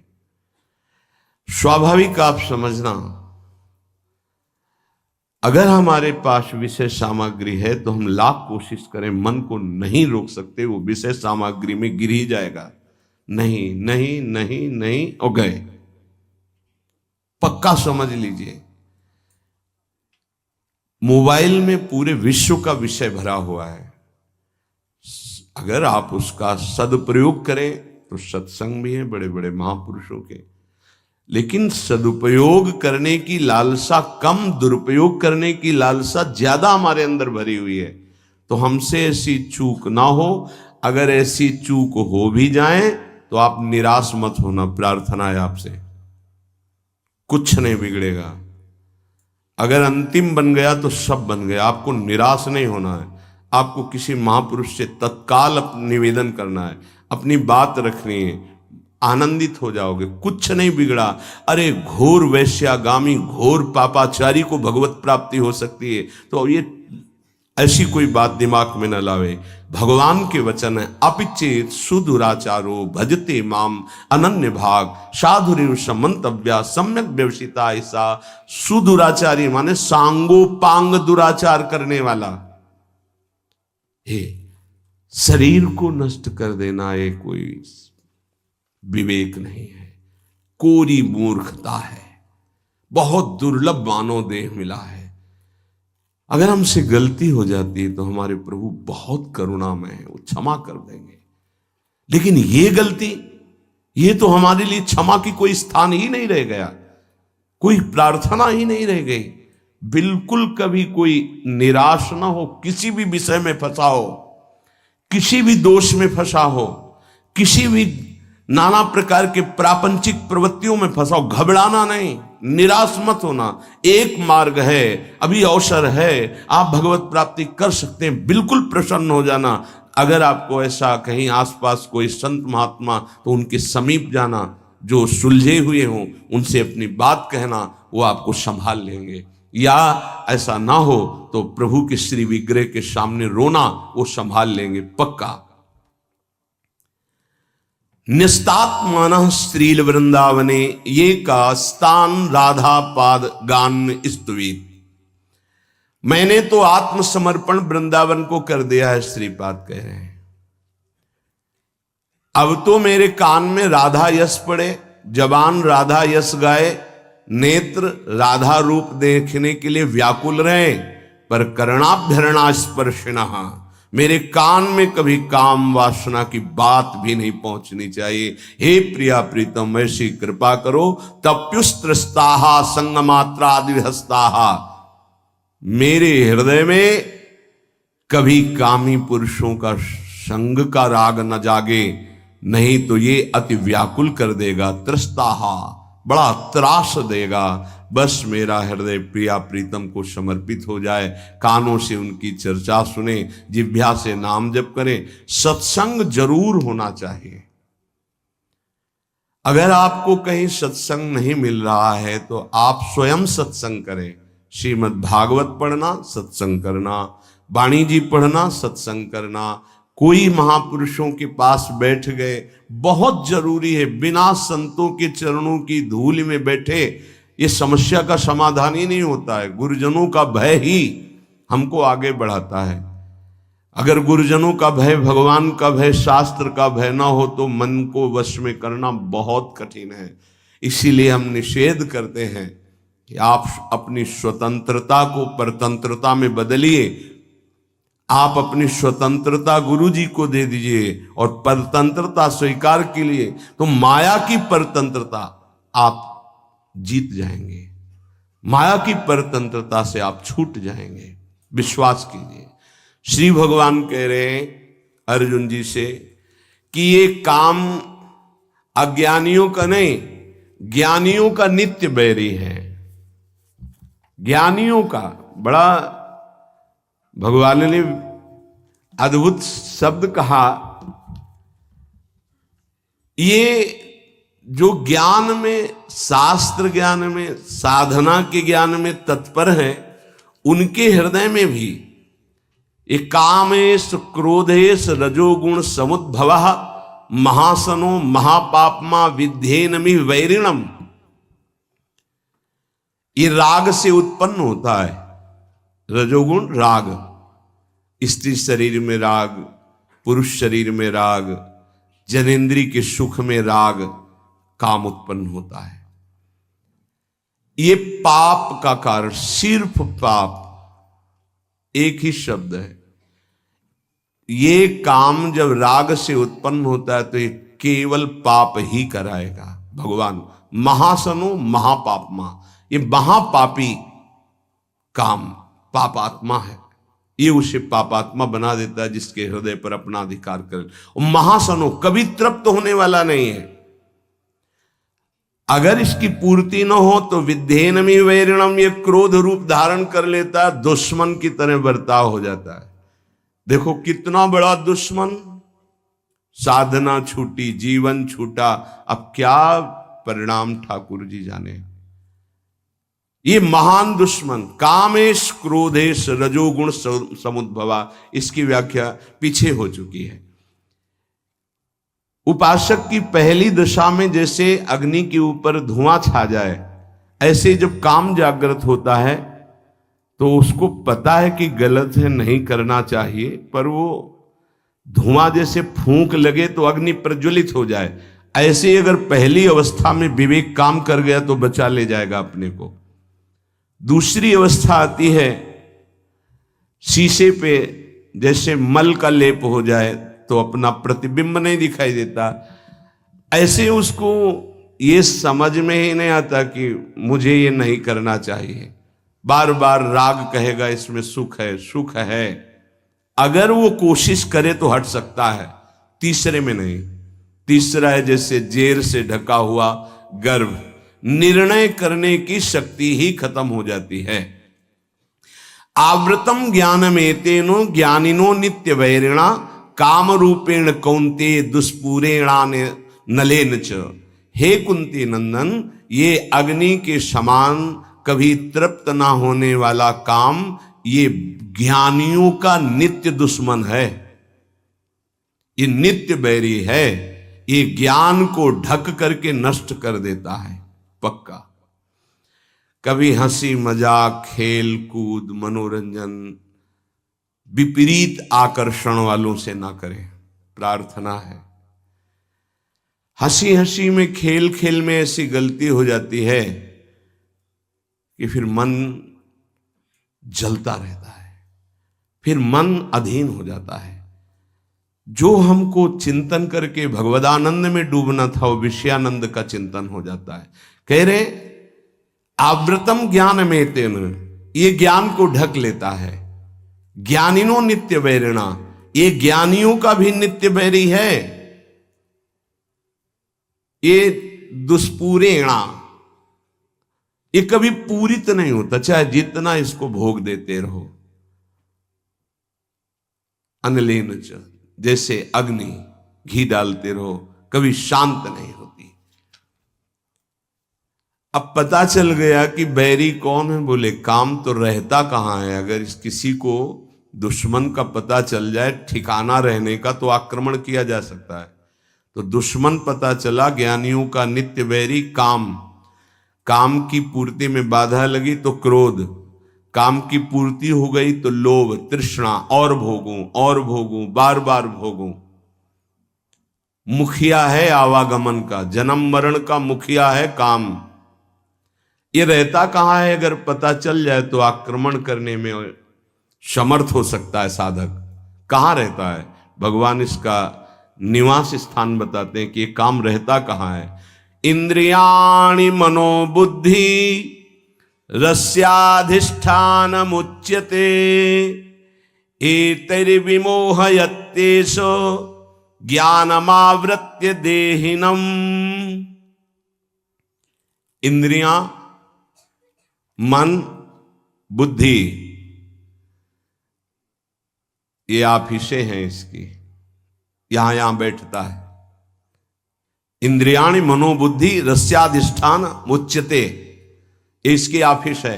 [SPEAKER 1] स्वाभाविक आप समझना, अगर हमारे पास विषय सामग्री है तो हम लाख कोशिश करें, मन को नहीं रोक सकते, वो विषय सामग्री में गिर ही जाएगा। नहीं नहीं नहीं नहीं और गए, पक्का समझ लीजिए। मोबाइल में पूरे विश्व का विषय भरा हुआ है। अगर आप उसका सदुपयोग करें तो सत्संग भी है बड़े बड़े महापुरुषों के, लेकिन सदुपयोग करने की लालसा कम, दुरुपयोग करने की लालसा ज्यादा हमारे अंदर भरी हुई है। तो हमसे ऐसी चूक ना हो। अगर ऐसी चूक हो भी जाए तो आप निराश मत होना, प्रार्थना है आपसे, कुछ नहीं बिगड़ेगा। अगर अंतिम बन गया तो सब बन गया। आपको निराश नहीं होना है, आपको किसी महापुरुष से तत्काल निवेदन करना है, अपनी बात रखनी है, आनंदित हो जाओगे, कुछ नहीं बिगड़ा। अरे घोर वैश्यागामी, घोर पापाचारी को भगवत प्राप्ति हो सकती है, तो ये ऐसी कोई बात दिमाग में न लावे। भगवान के वचन है, अपिचेत सुदुराचारो भजते माम अनन्य भाग साधुरिव समंतव्या सम्यक व्यवसिता। ऐसा सुदुराचारी माने सांगोपांग दुराचार करने वाला। हे शरीर को नष्ट कर देना ये कोई विवेक नहीं है, कोरी मूर्खता है, बहुत दुर्लभ मानव देह मिला है। अगर हमसे गलती हो जाती है तो हमारे प्रभु बहुत करुणामय है, वो क्षमा कर देंगे। लेकिन ये गलती, ये तो हमारे लिए क्षमा की कोई स्थान ही नहीं रह गया, कोई प्रार्थना ही नहीं रह गई। बिल्कुल कभी कोई निराश ना हो, किसी भी विषय में फंसा हो, किसी भी दोष में फंसा हो, किसी भी नाना प्रकार के प्रापंचिक प्रवृत्तियों में फंसा हो, घबराना नहीं, निराश मत होना। एक मार्ग है, अभी अवसर है, आप भगवत प्राप्ति कर सकते हैं, बिल्कुल प्रसन्न हो जाना। अगर आपको ऐसा कहीं आसपास कोई संत महात्मा, तो उनके समीप जाना, जो सुलझे हुए हों उनसे अपनी बात कहना, वो आपको संभाल लेंगे। या ऐसा ना हो तो प्रभु के श्री विग्रह के सामने रोना, वो संभाल लेंगे पक्का। निस्तात्मानः स्त्रील वृंदावने ये का स्थान राधा पाद गान स्तुवीत। मैंने तो आत्मसमर्पण वृंदावन को कर दिया है, श्रीपाद कह रहे हैं। अब तो मेरे कान में राधा यश पड़े, जबान राधा यश गाए, नेत्र राधा रूप देखने के लिए व्याकुल रहे, पर करणाभ्यरणा स्पर्शिणः, मेरे कान में कभी काम वासना की बात भी नहीं पहुंचनी चाहिए। हे प्रिया प्रीतम, ऐसी कृपा करो। तप्युस्त्रस्ताः संगमात्रादिहस्ताः, मेरे हृदय में कभी कामी पुरुषों का संग का राग न जागे, नहीं तो ये अति व्याकुल कर देगा, त्रस्ताः, बड़ा त्रास देगा। बस मेरा हृदय प्रिया प्रीतम को समर्पित हो जाए, कानों से उनकी चर्चा सुने, जिह्वा से नाम जप करें। सत्संग जरूर होना चाहिए। अगर आपको कहीं सत्संग नहीं मिल रहा है तो आप स्वयं सत्संग करें। श्रीमद् भागवत पढ़ना, सत्संग करना, वाणी जी पढ़ना, सत्संग करना, कोई महापुरुषों के पास बैठ गए, बहुत जरूरी है। बिना संतों के चरणों की धूल में बैठे ये समस्या का समाधान ही नहीं होता है। गुरुजनों का भय ही हमको आगे बढ़ाता है। अगर गुरुजनों का भय, भगवान का भय, शास्त्र का भय ना हो तो मन को वश में करना बहुत कठिन है। इसीलिए हम निषेध करते हैं कि आप अपनी स्वतंत्रता को परतंत्रता में बदलिए। आप अपनी स्वतंत्रता गुरु जी को दे दीजिए और परतंत्रता स्वीकार के लिए तो माया की परतंत्रता आप जीत जाएंगे, माया की परतंत्रता से आप छूट जाएंगे। विश्वास कीजिए। श्री भगवान कह रहे हैं अर्जुन जी से कि ये काम अज्ञानियों का नहीं, ज्ञानियों का नित्य बैरी है। ज्ञानियों का बड़ा भगवान ने अद्भुत शब्द कहा। ये जो ज्ञान में, शास्त्र ज्ञान में, साधना के ज्ञान में तत्पर हैं, उनके हृदय में भी ये कामेश क्रोधेश रजोगुण समुद्भवः महासनो महापापमा विद्धेनमि वैरिणम, ये राग से उत्पन्न होता है। रजोगुण राग, स्त्री शरीर में राग, पुरुष शरीर में राग, जनेन्द्री के सुख में राग, काम उत्पन्न होता है। ये पाप का कारण, सिर्फ पाप, एक ही शब्द है। ये काम जब राग से उत्पन्न होता है तो ये केवल पाप ही कराएगा। भगवान महासनो महापापमा, ये महापापी काम पापात्मा है, ये उसे पापात्मा बना देता है जिसके हृदय पर अपना अधिकार करे। महासनो कभी तृप्त होने वाला नहीं है। अगर इसकी पूर्ति न हो तो विद्धेनमि वैरिणम, ये क्रोध रूप धारण कर लेता है, दुश्मन की तरह बर्ताव हो जाता है। देखो कितना बड़ा दुश्मन, साधना छूटी, जीवन छूटा, अब क्या परिणाम ठाकुर जी जाने। ये महान दुश्मन कामेश क्रोधेश रजोगुण समुद्भवा, इसकी व्याख्या पीछे हो चुकी है। उपासक की पहली दशा में जैसे अग्नि के ऊपर धुआं छा जाए, ऐसे जब काम जागृत होता है तो उसको पता है कि गलत है, नहीं करना चाहिए, पर वो धुआं जैसे फूंक लगे तो अग्नि प्रज्वलित हो जाए, ऐसे अगर पहली अवस्था में विवेक काम कर गया तो बचा ले जाएगा अपने को। दूसरी अवस्था आती है, शीशे पे जैसे मल का लेप हो जाए तो अपना प्रतिबिंब नहीं दिखाई देता, ऐसे उसको ये समझ में ही नहीं आता कि मुझे ये नहीं करना चाहिए। बार बार राग कहेगा इसमें सुख है, सुख है। अगर वो कोशिश करे तो हट सकता है, तीसरे में नहीं। तीसरा है जैसे जेर से ढका हुआ गर्भ, निर्णय करने की शक्ति ही खत्म हो जाती है। आवृतम ज्ञानमेतेनो ज्ञानिनो नित्य वैरिणा काम रूपेण कौन्ते दुष्पूरेणा नलेन च। हे कुंती नंदन, ये अग्नि के समान कभी तृप्त ना होने वाला काम ये ज्ञानियों का नित्य दुश्मन है, ये नित्य बैरी है। ये ज्ञान को ढक करके नष्ट कर देता है पक्का। कभी हंसी मजाक, खेल कूद, मनोरंजन विपरीत आकर्षण वालों से ना करें, प्रार्थना है। हंसी हंसी में, खेल खेल में ऐसी गलती हो जाती है कि फिर मन जलता रहता है, फिर मन अधीन हो जाता है। जो हमको चिंतन करके भगवदानंद में डूबना था वो विषयानंद का चिंतन हो जाता है। कह रहे आवृतम ज्ञान में तेन, ये ज्ञान को ढक लेता है। ज्ञानिनो नित्य वैरिणा, ये ज्ञानियों का भी नित्य वैरी है। ये दुष्पूरेणा, ये कभी पूरित नहीं होता, चाहे जितना इसको भोग देते रहो। अनलेन च, जैसे अग्नि घी डालते रहो, कभी शांत नहीं होती। अब पता चल गया कि बैरी कौन है, बोले काम तो रहता कहां है। अगर किसी को दुश्मन का पता चल जाए, ठिकाना रहने का, तो आक्रमण किया जा सकता है। तो दुश्मन पता चला, ज्ञानियों का नित्य बैरी काम। काम की पूर्ति में बाधा लगी तो क्रोध, काम की पूर्ति हो गई तो लोभ, तृष्णा, और भोगूं और भोगूं, बार बार भोगूं। मुखिया है आवागमन का, जन्म मरण का मुखिया है काम। ये रहता कहां है, अगर पता चल जाए तो आक्रमण करने में समर्थ हो सकता है साधक। कहां रहता है, भगवान इसका निवास स्थान बताते हैं कि ये काम रहता कहां है। इंद्रियाणि मनोबुद्धि रस्याधिष्ठान मुच्यते एतैर्विमोहयत्येषो ज्ञानमावृत्य देहिनम। इंद्रियां, मन, बुद्धि, ये ऑफिसें हैं इसकी, यहां बैठता है। इंद्रियाणि मनोबुद्धि रस्याधिष्ठान मुच्यते, इसकी ऑफिस है,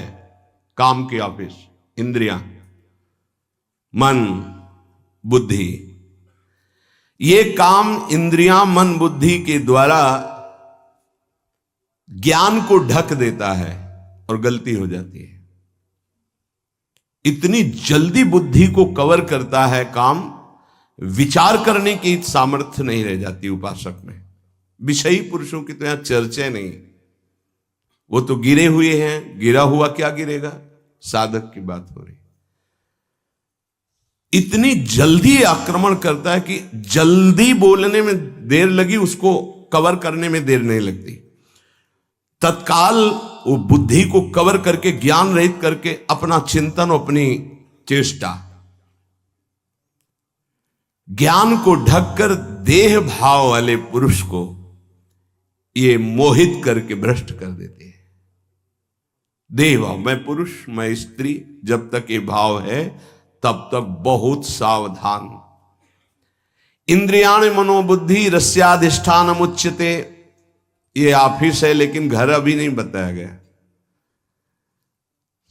[SPEAKER 1] काम की ऑफिस। इंद्रियां, मन, बुद्धि, ये काम इंद्रियां, मन, बुद्धि के द्वारा ज्ञान को ढक देता है और गलती हो जाती है। इतनी जल्दी बुद्धि को कवर करता है काम, विचार करने की सामर्थ्य नहीं रह जाती उपासक में। विषयी पुरुषों की तो यहां चर्चा नहीं, वो तो गिरे हुए हैं, गिरा हुआ क्या गिरेगा, साधक की बात हो रही। इतनी जल्दी आक्रमण करता है कि जल्दी बोलने में देर लगी, उसको कवर करने में देर नहीं लगती। तत्काल वो बुद्धि को कवर करके, ज्ञान रहित करके अपना चिंतन, अपनी चेष्टा, ज्ञान को ढककर देह भाव वाले पुरुष को ये मोहित करके भ्रष्ट कर देते हैं। देह भाव, मैं पुरुष, मैं स्त्री, जब तक ये भाव है तब तक बहुत सावधान। इंद्रियाण मनोबुद्धि रस्याधिष्ठान मुच्यते, ये ऑफिस है लेकिन घर अभी नहीं बताया गया।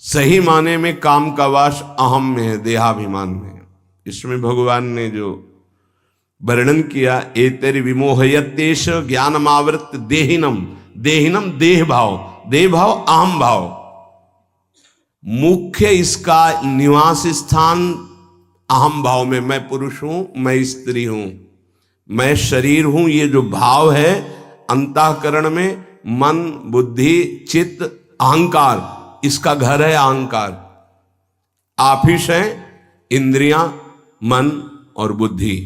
[SPEAKER 1] सही माने में काम का वास अहम में है, देहाभिमान में। इसमें भगवान ने जो वर्णन किया, एतैर् विमोहयत्येष ज्ञानमावृत्य देहिनम। देहिनम देह भाव, देह भाव अहम भाव। मुख्य इसका निवास स्थान अहम भाव में, मैं पुरुष हूं, मैं स्त्री हूं, मैं शरीर हूं, ये जो भाव है अंतःकरण में मन, बुद्धि, चित्त, अहंकार, इसका घर है अहंकार। ऑफिस है इंद्रियां, मन और बुद्धि।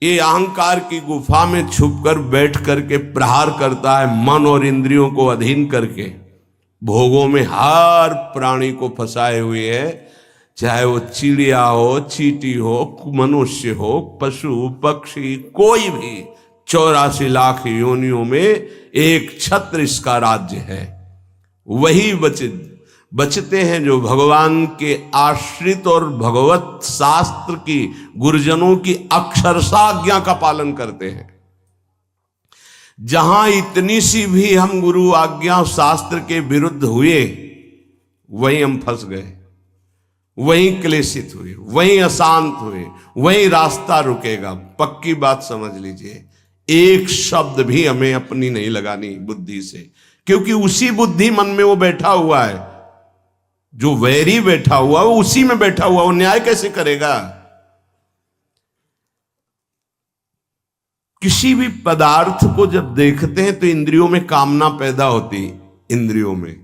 [SPEAKER 1] ये अहंकार की गुफा में छुपकर बैठ करके प्रहार करता है, मन और इंद्रियों को अधीन करके भोगों में हर प्राणी को फंसाए हुए है, चाहे वो चिड़िया हो, चींटी हो, मनुष्य हो, पशु पक्षी, कोई भी 84 लाख योनियों में एक छत्र इसका राज्य है। वही बचते हैं जो भगवान के आश्रित और भगवत शास्त्र की, गुरुजनों की अक्षरशः आज्ञा का पालन करते हैं। जहां इतनी सी भी हम गुरु आज्ञा शास्त्र के विरुद्ध हुए, वहीं हम फंस गए, वहीं क्लेशित हुए, वहीं अशांत हुए, वहीं रास्ता रुकेगा। पक्की बात समझ लीजिए, एक शब्द भी हमें अपनी नहीं लगानी बुद्धि से, क्योंकि उसी बुद्धि मन में वो बैठा हुआ है, जो वैरी बैठा हुआ वो उसी में बैठा हुआ, वो न्याय कैसे करेगा। किसी भी पदार्थ को जब देखते हैं तो इंद्रियों में कामना पैदा होती, इंद्रियों में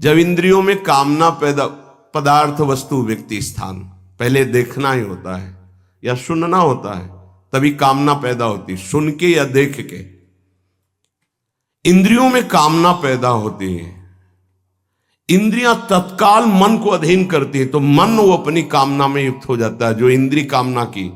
[SPEAKER 1] जब इंद्रियों में कामना पैदा, पदार्थ, वस्तु, व्यक्ति, स्थान पहले देखना ही होता है या सुनना होता है, तभी कामना पैदा होती, सुन के या देख के। इंद्रियों में कामना पैदा होती है, इंद्रियां तत्काल मन को अधीन करती है, तो मन वो अपनी कामना में युक्त हो जाता है, जो इंद्रिय कामना की।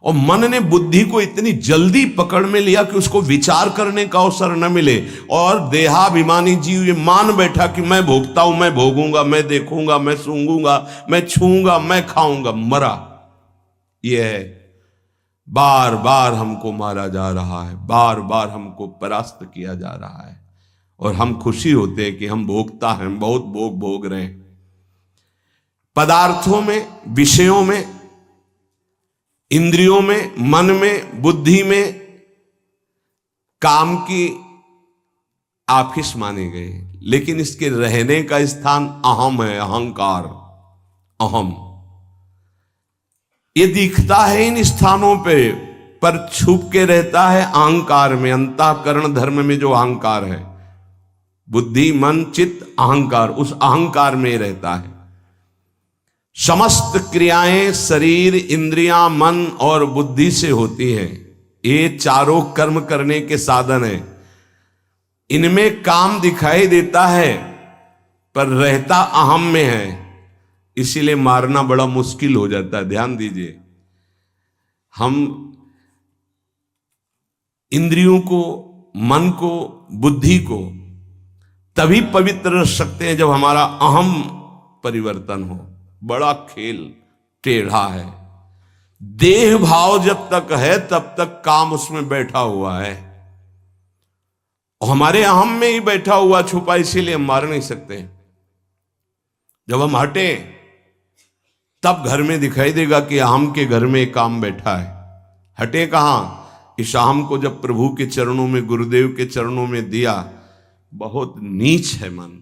[SPEAKER 1] और मन ने बुद्धि को इतनी जल्दी पकड़ में लिया कि उसको विचार करने का अवसर न मिले, और देहाभिमानी जीव ये मान बैठा कि मैं भोगता हूं, मैं भोगूंगा, मैं देखूंगा, मैं सूंघूंगा, मैं छूंगा, मैं खाऊंगा। मरा। यह है, बार बार हमको मारा जा रहा है, बार बार हमको परास्त किया जा रहा है, और हम खुशी होते हैं कि हम भोगता हैं, बहुत भोग रहे हैं। पदार्थों में, विषयों में, इंद्रियों में, मन में, बुद्धि में काम की ऑफिस माने गए, लेकिन इसके रहने का स्थान अहम है, अहंकार, अहम। ये दिखता है इन स्थानों पे, पर छुप के रहता है अहंकार में, अंतःकरण धर्म में जो अहंकार है, बुद्धि, मन, चित्त, अहंकार, उस अहंकार में रहता है। समस्त क्रियाएं शरीर, इंद्रियां, मन और बुद्धि से होती हैं। ये चारों कर्म करने के साधन हैं। इनमें काम दिखाई देता है, पर रहता अहम में है, इसीलिए मारना बड़ा मुश्किल हो जाता है। ध्यान दीजिए, हम इंद्रियों को, मन को, बुद्धि को तभी पवित्र रख सकते हैं जब हमारा अहम परिवर्तन हो। बड़ा खेल टेढ़ा है। देह भाव जब तक है तब तक काम उसमें बैठा हुआ है, और हमारे अहम में ही बैठा हुआ छुपा, इसीलिए हम मार नहीं सकते। जब हम हटे तब घर में दिखाई देगा कि अहम के घर में काम बैठा है। हटे कहां? इस अहम को जब प्रभु के चरणों में, गुरुदेव के चरणों में दिया। बहुत नीच है मन,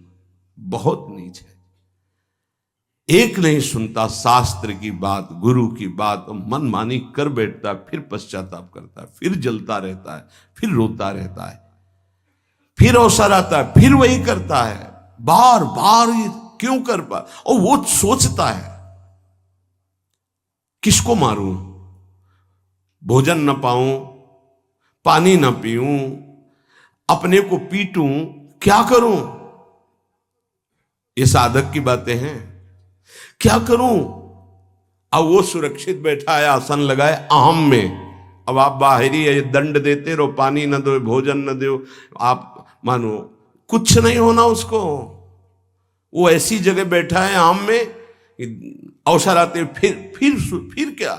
[SPEAKER 1] बहुत नीच है। एक नहीं सुनता शास्त्र की बात, गुरु की बात, मनमानी कर बैठता है, फिर पश्चाताप करता है, फिर जलता रहता है, फिर रोता रहता है, फिर अवसर आता है, फिर वही करता है, बार बार। क्यों कर पा? और वो सोचता है किसको मारूं, भोजन न पाऊं, पानी न पीऊं, अपने को पीटूं, क्या करूं? ये साधक की बातें हैं। क्या करूं? अब वो सुरक्षित बैठा है, आसन लगाए अहम में। अब आप बाहरी है, दंड देते रहो, पानी न दो, भोजन न दो, आप मानो कुछ नहीं होना उसको। वो ऐसी जगह बैठा है अहम में, अवसर आते फिर क्या,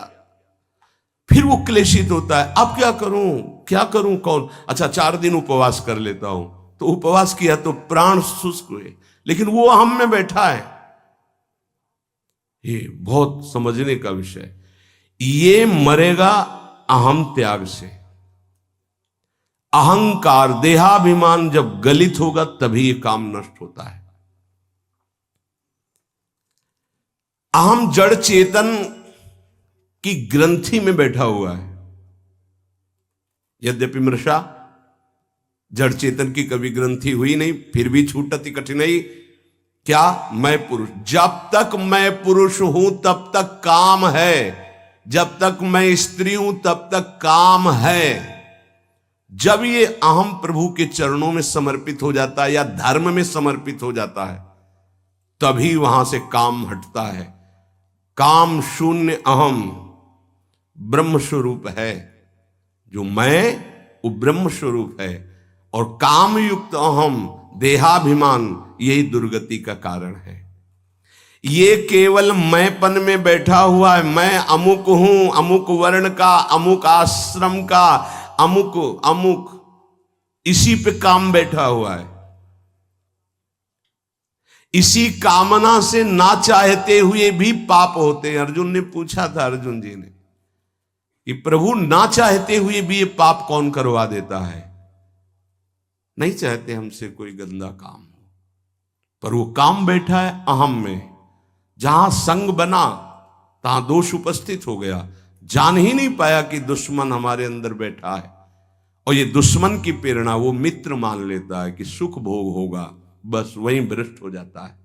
[SPEAKER 1] फिर वो क्लेशित होता है। अब क्या करूं, क्या करूं, कौन? अच्छा 4 दिन उपवास कर लेता हूं। तो उपवास किया तो प्राण शुष्क हुए, लेकिन वो अहम में बैठा है। ये बहुत समझने का विषय। ये मरेगा अहम त्याग से। अहंकार, देहाभिमान जब गलित होगा तभी ये काम नष्ट होता है। अहम जड़ चेतन की ग्रंथि में बैठा हुआ है। यद्यपि मृषा जड़ चेतन की कभी ग्रंथि हुई नहीं, फिर भी छूटती कठिनाई। क्या? मैं पुरुष। जब तक मैं पुरुष हूं तब तक काम है, जब तक मैं स्त्री हूं तब तक काम है। जब ये अहम प्रभु के चरणों में समर्पित हो जाता है या धर्म में समर्पित हो जाता है, तभी वहां से काम हटता है। काम शून्य अहम ब्रह्म स्वरूप है। जो मैं वो ब्रह्म स्वरूप है, और काम युक्त अहम देहाभिमान यही दुर्गति का कारण है। ये केवल मैंपन में बैठा हुआ है। मैं अमुक हूं, अमुक वर्ण का, अमुक आश्रम का, अमुक अमुक, इसी पे काम बैठा हुआ है। इसी कामना से ना चाहते हुए भी पाप होते हैं। अर्जुन ने पूछा था, अर्जुन जी ने, कि प्रभु ना चाहते हुए भी ये पाप कौन करवा देता है? नहीं चाहते हमसे कोई गंदा काम हो, पर वो काम बैठा है अहम में। जहां संग बना तहां दोष उपस्थित हो गया। जान ही नहीं पाया कि दुश्मन हमारे अंदर बैठा है, और ये दुश्मन की प्रेरणा वो मित्र मान लेता है कि सुख भोग होगा, बस वहीं भ्रष्ट हो जाता है।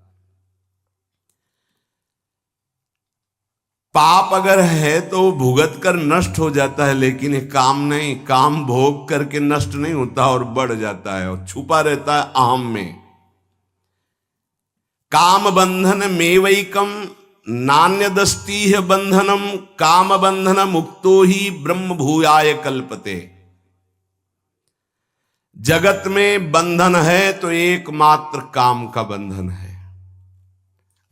[SPEAKER 1] पाप अगर है तो भुगत कर नष्ट हो जाता है, लेकिन ये काम नहीं। काम भोग करके नष्ट नहीं होता और बढ़ जाता है और छुपा रहता है अहम में। काम बंधन में वैकम नान्यदस्तीह बंधनम, काम बंधन मुक्तो ही ब्रह्म भूयाय कल्पते। जगत में बंधन है तो एकमात्र काम का बंधन है।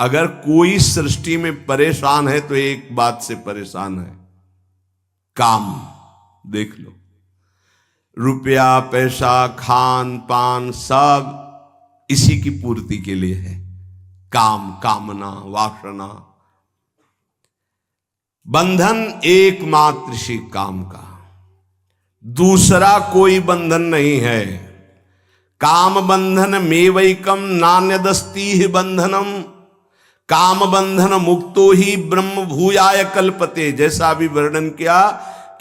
[SPEAKER 1] अगर कोई सृष्टि में परेशान है तो एक बात से परेशान है, काम। देख लो, रुपया पैसा खान पान सब इसी की पूर्ति के लिए है। काम, कामना, वासना, बंधन एकमात्र से काम का, दूसरा कोई बंधन नहीं है। काम बंधन में वैकम नान्यदस्तीह बंधनम, काम बंधन मुक्तो ही ब्रह्म भूयाय कल्पते। जैसा अभी वर्णन किया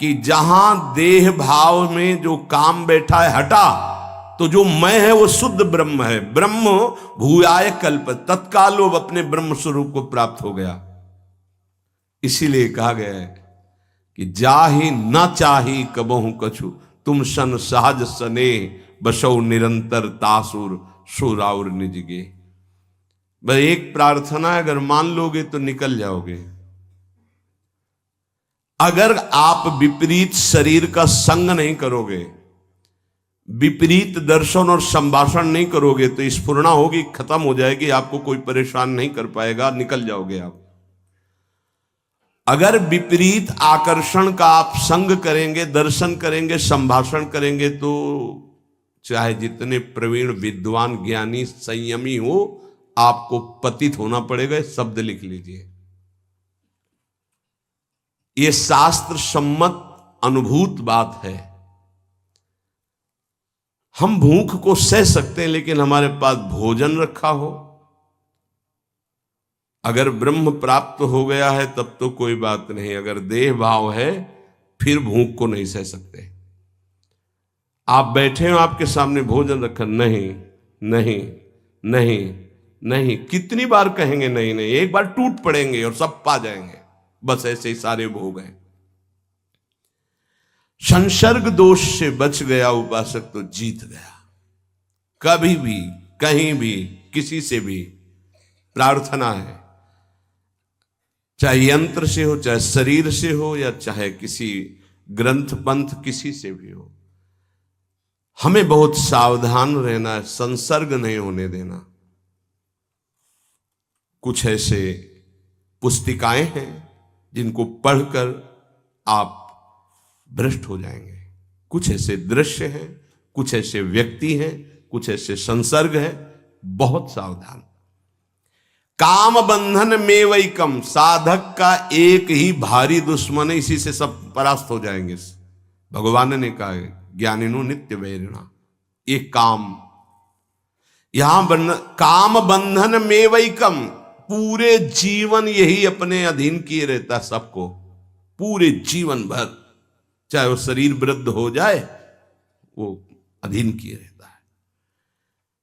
[SPEAKER 1] कि जहां देह भाव में जो काम बैठा है हटा, तो जो मैं है वो शुद्ध ब्रह्म है। ब्रह्म भूयाय कल्प, तत्काल वो अपने ब्रह्म स्वरूप को प्राप्त हो गया। इसीलिए कहा गया है कि जाहि न चाही कबहु कछु, तुम सन सहज सने बसौ निरंतर तासुर सुराउर निजगे। बस एक प्रार्थना है, अगर मान लोगे तो निकल जाओगे। अगर आप विपरीत शरीर का संग नहीं करोगे, विपरीत दर्शन और संभाषण नहीं करोगे, तो स्फुरणा होगी, खत्म हो जाएगी, आपको कोई परेशान नहीं कर पाएगा, निकल जाओगे आप। अगर विपरीत आकर्षण का आप संग करेंगे, दर्शन करेंगे, संभाषण करेंगे, तो चाहे जितने प्रवीण विद्वान ज्ञानी संयमी हो, आपको पतित होना पड़ेगा। शब्द लिख लीजिए, यह शास्त्र सम्मत अनुभूत बात है। हम भूख को सह सकते हैं, लेकिन हमारे पास भोजन रखा हो, अगर ब्रह्म प्राप्त हो गया है तब तो कोई बात नहीं। अगर देह भाव है फिर भूख को नहीं सह सकते। आप बैठे हो, आपके सामने भोजन रखा, नहीं नहीं नहीं नहीं, कितनी बार कहेंगे नहीं नहीं? एक बार टूट पड़ेंगे और सब पा जाएंगे। बस ऐसे ही सारे भोग हैं। संसर्ग दोष से बच गया उपासक तो जीत गया। कभी भी कहीं भी किसी से भी प्रार्थना है, चाहे यंत्र से हो, चाहे शरीर से हो, या चाहे किसी ग्रंथ पंथ किसी से भी हो, हमें बहुत सावधान रहना है, संसर्ग नहीं होने देना। कुछ ऐसे पुस्तिकाएं हैं जिनको पढ़कर आप भ्रष्ट हो जाएंगे। कुछ ऐसे दृश्य हैं, कुछ ऐसे व्यक्ति हैं, कुछ ऐसे संसर्ग हैं, बहुत सावधान। काम बंधन में वैकम, साधक का एक ही भारी दुश्मन है, इसी से सब परास्त हो जाएंगे। भगवान ने कहा है, ज्ञानिनो नित्य वैरिणा, ये काम। यहां काम बंधन में वैकम, पूरे जीवन यही अपने अधीन किए रहता सबको, पूरे जीवन भर, चाहे वो शरीर वृद्ध हो जाए, वो अधीन किए रहता है।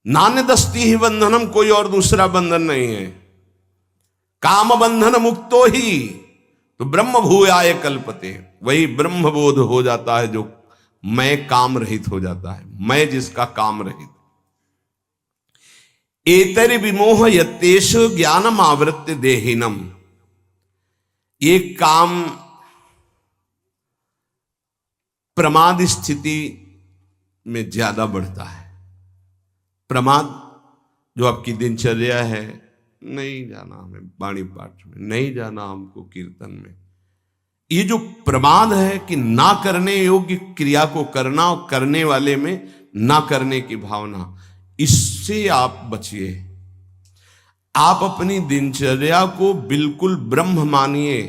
[SPEAKER 1] नान्यदस्ति ही बंधनम, कोई और दूसरा बंधन नहीं है। काम बंधन मुक्तो ही तो ब्रह्म भूयाय कल्पते, वही ब्रह्म बोध हो जाता है जो मैं काम रहित हो जाता है, मैं जिसका काम रहित। एतरि विमोह यतेश ज्ञानम आवृत्य देहिनम, ये काम प्रमाद स्थिति में ज्यादा बढ़ता है। प्रमाद जो आपकी दिनचर्या है, नहीं जाना हमें वाणी पाठ में, नहीं जाना हमको कीर्तन में, ये जो प्रमाद है कि ना करने योग्य क्रिया को करना और करने वाले में ना करने की भावना, इससे आप बचिए। आप अपनी दिनचर्या को बिल्कुल ब्रह्म मानिए,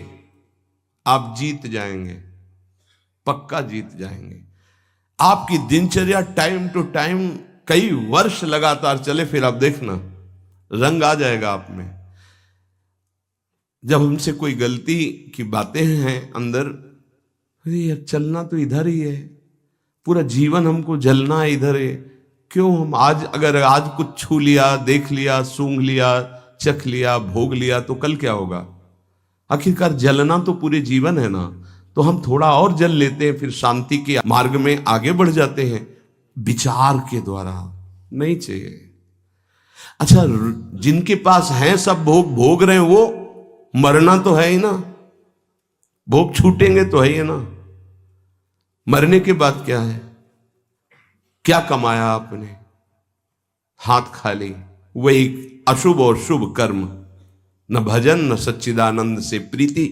[SPEAKER 1] आप जीत जाएंगे, पक्का जीत जाएंगे। आपकी दिनचर्या टाइम टू टाइम कई वर्ष लगातार चले, फिर आप देखना रंग आ जाएगा आप में। जब हमसे कोई गलती की बातें हैं अंदर, अरे यार चलना तो इधर ही है, पूरा जीवन हमको जलना है इधर है, क्यों हम आज कुछ छू लिया, देख लिया, सूंघ लिया, चख लिया, भोग लिया, तो कल क्या होगा? आखिरकार जलना तो पूरे जीवन है ना, तो हम थोड़ा और जल लेते हैं, फिर शांति के मार्ग में आगे बढ़ जाते हैं। विचार के द्वारा नहीं चाहिए। अच्छा, जिनके पास है सब भोग रहे हैं, वो मरना तो है ही ना, भोग छूटेंगे तो है ही ना। मरने के बाद क्या है? क्या कमाया आपने? हाथ खाली, वही अशुभ और शुभ कर्म, न भजन न सच्चिदानंद से प्रीति।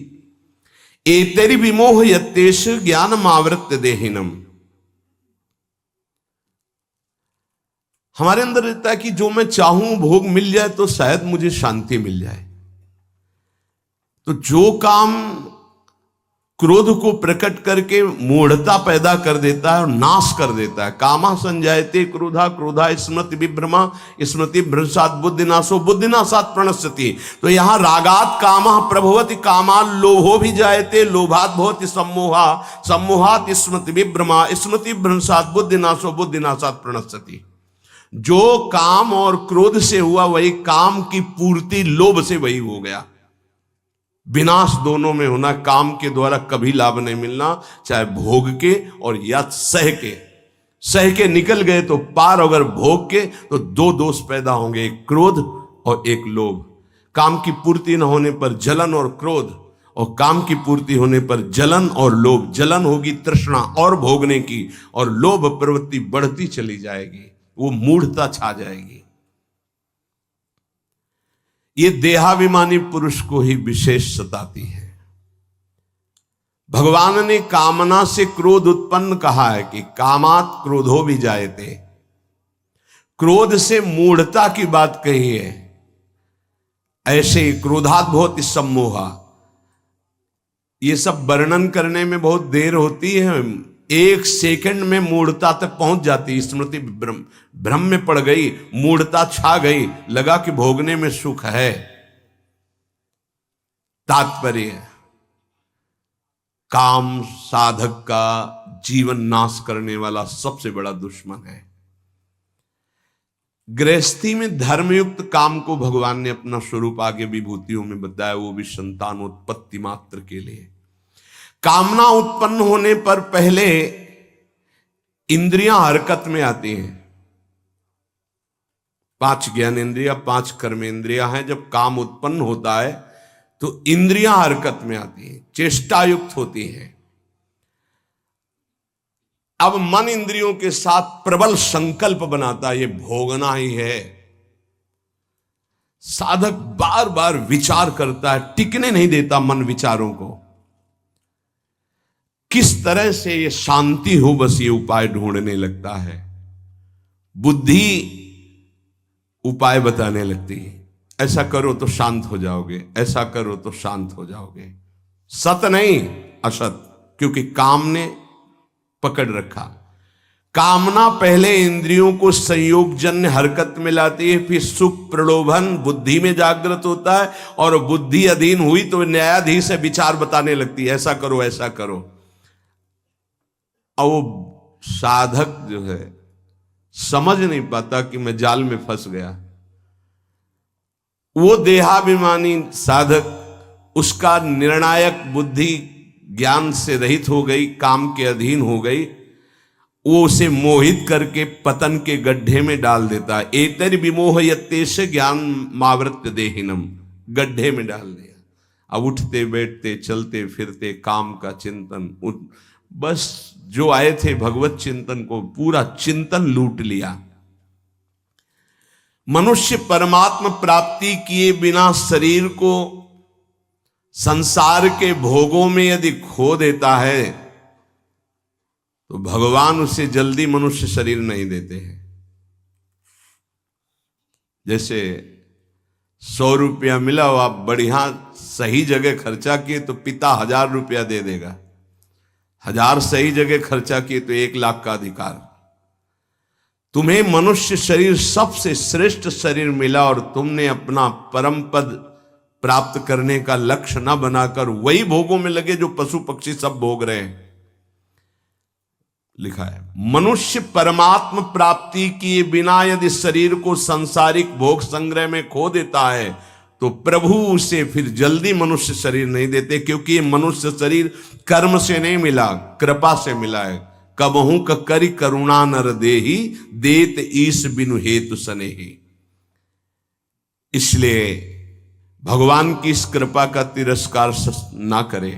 [SPEAKER 1] एतरि विमोह यतेश ज्ञानम आवृत्य देहिनम, हमारे अंदर रहता है कि जो मैं चाहूं भोग मिल जाए तो शायद मुझे शांति मिल जाए। तो जो काम क्रोध को प्रकट करके मूढ़ता पैदा कर देता है और नाश कर देता है, कामा संजायते क्रोधा, क्रोधा स्मृति विभ्रमा, स्मृति भ्रंशात् बुद्धिनाशो, बुद्धिनाशात् प्रणश्यति। तो यहां रागात कामः प्रभवति, कामात् लोभो भी जायते, लोभात् भवति सम्मोहा, सम्मोहात् स्मृति विभ्रमा, स्मृति भ्रंशात् बुद्धिनाशो, बुद्धिनाशात् प्रणश्यति। जो काम और क्रोध से हुआ वही काम की पूर्ति लोभ से वही हो गया। विनाश दोनों में होना, काम के द्वारा कभी लाभ नहीं मिलना, चाहे भोग के और या सह के निकल गए तो पार, अगर भोग के तो दो दोष पैदा होंगे, एक क्रोध और एक लोभ। काम की पूर्ति न होने पर जलन और क्रोध, और काम की पूर्ति होने पर जलन और लोभ। जलन होगी तृष्णा और भोगने की, और लोभ प्रवृत्ति बढ़ती चली जाएगी, वो मूढ़ता छा जाएगी। ये देहाभिमानी पुरुष को ही विशेष सताती है। भगवान ने कामना से क्रोध उत्पन्न कहा है कि कामात् क्रोधो भी जायते, क्रोध से मूढ़ता की बात कही है। ऐसे क्रोधात् भवति सम्मोहा, ये सब वर्णन करने में बहुत देर होती है, एक सेकंड में मूढ़ता तक पहुंच जाती। स्मृति भ्रम में पड़ गई, मूढ़ता छा गई, लगा कि भोगने में सुख है। तात्पर्य, काम साधक का जीवन नाश करने वाला सबसे बड़ा दुश्मन है। गृहस्थी में धर्मयुक्त काम को भगवान ने अपना स्वरूप आगे विभूतियों में बताया, वो भी संतान उत्पत्ति मात्र के लिए। कामना उत्पन्न होने पर पहले इंद्रियां हरकत में आती हैं। 5 ज्ञानेंद्रिया, 5 कर्मेंद्रिया हैं। जब काम उत्पन्न होता है तो इंद्रियां हरकत में आती हैं, चेष्टायुक्त होती हैं। अब मन इंद्रियों के साथ प्रबल संकल्प बनाता है, ये भोगना ही है। साधक बार बार विचार करता है, टिकने नहीं देता मन विचारों को। किस तरह से ये शांति हो, बस ये उपाय ढूंढने लगता है। बुद्धि उपाय बताने लगती है, ऐसा करो तो शांत हो जाओगे, ऐसा करो तो शांत हो जाओगे। सत नहीं, असत, क्योंकि काम ने पकड़ रखा। कामना पहले इंद्रियों को संयोगजन्य हरकत में लाती है, फिर सुख प्रलोभन बुद्धि में जागृत होता है, और बुद्धि अधीन हुई तो न्यायाधीश से विचार बताने लगती है, ऐसा करो ऐसा करो। और वो साधक जो है समझ नहीं पाता कि मैं जाल में फंस गया। वो देहाभिमानी साधक, उसका निर्णायक बुद्धि ज्ञान से रहित हो गई, काम के अधीन हो गई, वो उसे मोहित करके पतन के गड्ढे में डाल देता है। एतर विमोह यत्ते से ज्ञान मावृत्य देहिनम, गड्ढे में डाल दिया। अब उठते बैठते चलते फिरते काम का चिंतन, बस जो आए थे भगवत चिंतन को पूरा चिंतन लूट लिया। मनुष्य परमात्मा प्राप्ति किए बिना शरीर को संसार के भोगों में यदि खो देता है तो भगवान उसे जल्दी मनुष्य शरीर नहीं देते हैं। जैसे 100 रुपया मिला हो, आप बढ़िया सही जगह खर्चा किए तो पिता 1000 रुपया दे देगा। 1000 सही जगह खर्चा किए तो 1 लाख का अधिकार। तुम्हें मनुष्य शरीर सबसे श्रेष्ठ शरीर मिला और तुमने अपना परम पद प्राप्त करने का लक्ष्य न बनाकर वही भोगों में लगे जो पशु पक्षी सब भोग रहे हैं। लिखा है, मनुष्य परमात्म प्राप्ति किए बिना यदि शरीर को सांसारिक भोग संग्रह में खो देता है तो प्रभु उसे फिर जल्दी मनुष्य शरीर नहीं देते, क्योंकि ये मनुष्य शरीर कर्म से नहीं मिला, कृपा से मिला है। कबहू करी करुणा नर देही, देत ईश बिनु हेतु सनेही। इसलिए भगवान की इस कृपा का तिरस्कार ना करे।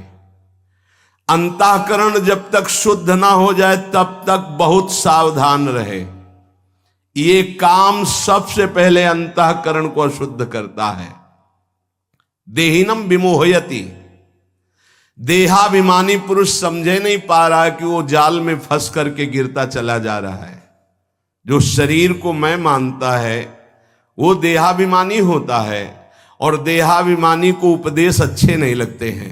[SPEAKER 1] अंतःकरण जब तक शुद्ध ना हो जाए तब तक बहुत सावधान रहे। ये काम सबसे पहले अंतःकरण को अशुद्ध करता है। देहिनम विमोहयति, देहाभिमानी पुरुष समझे नहीं पा रहा है कि वो जाल में फंस करके गिरता चला जा रहा है। जो शरीर को मैं मानता है वो देहाभिमानी होता है, और देहाभिमानी को उपदेश अच्छे नहीं लगते हैं।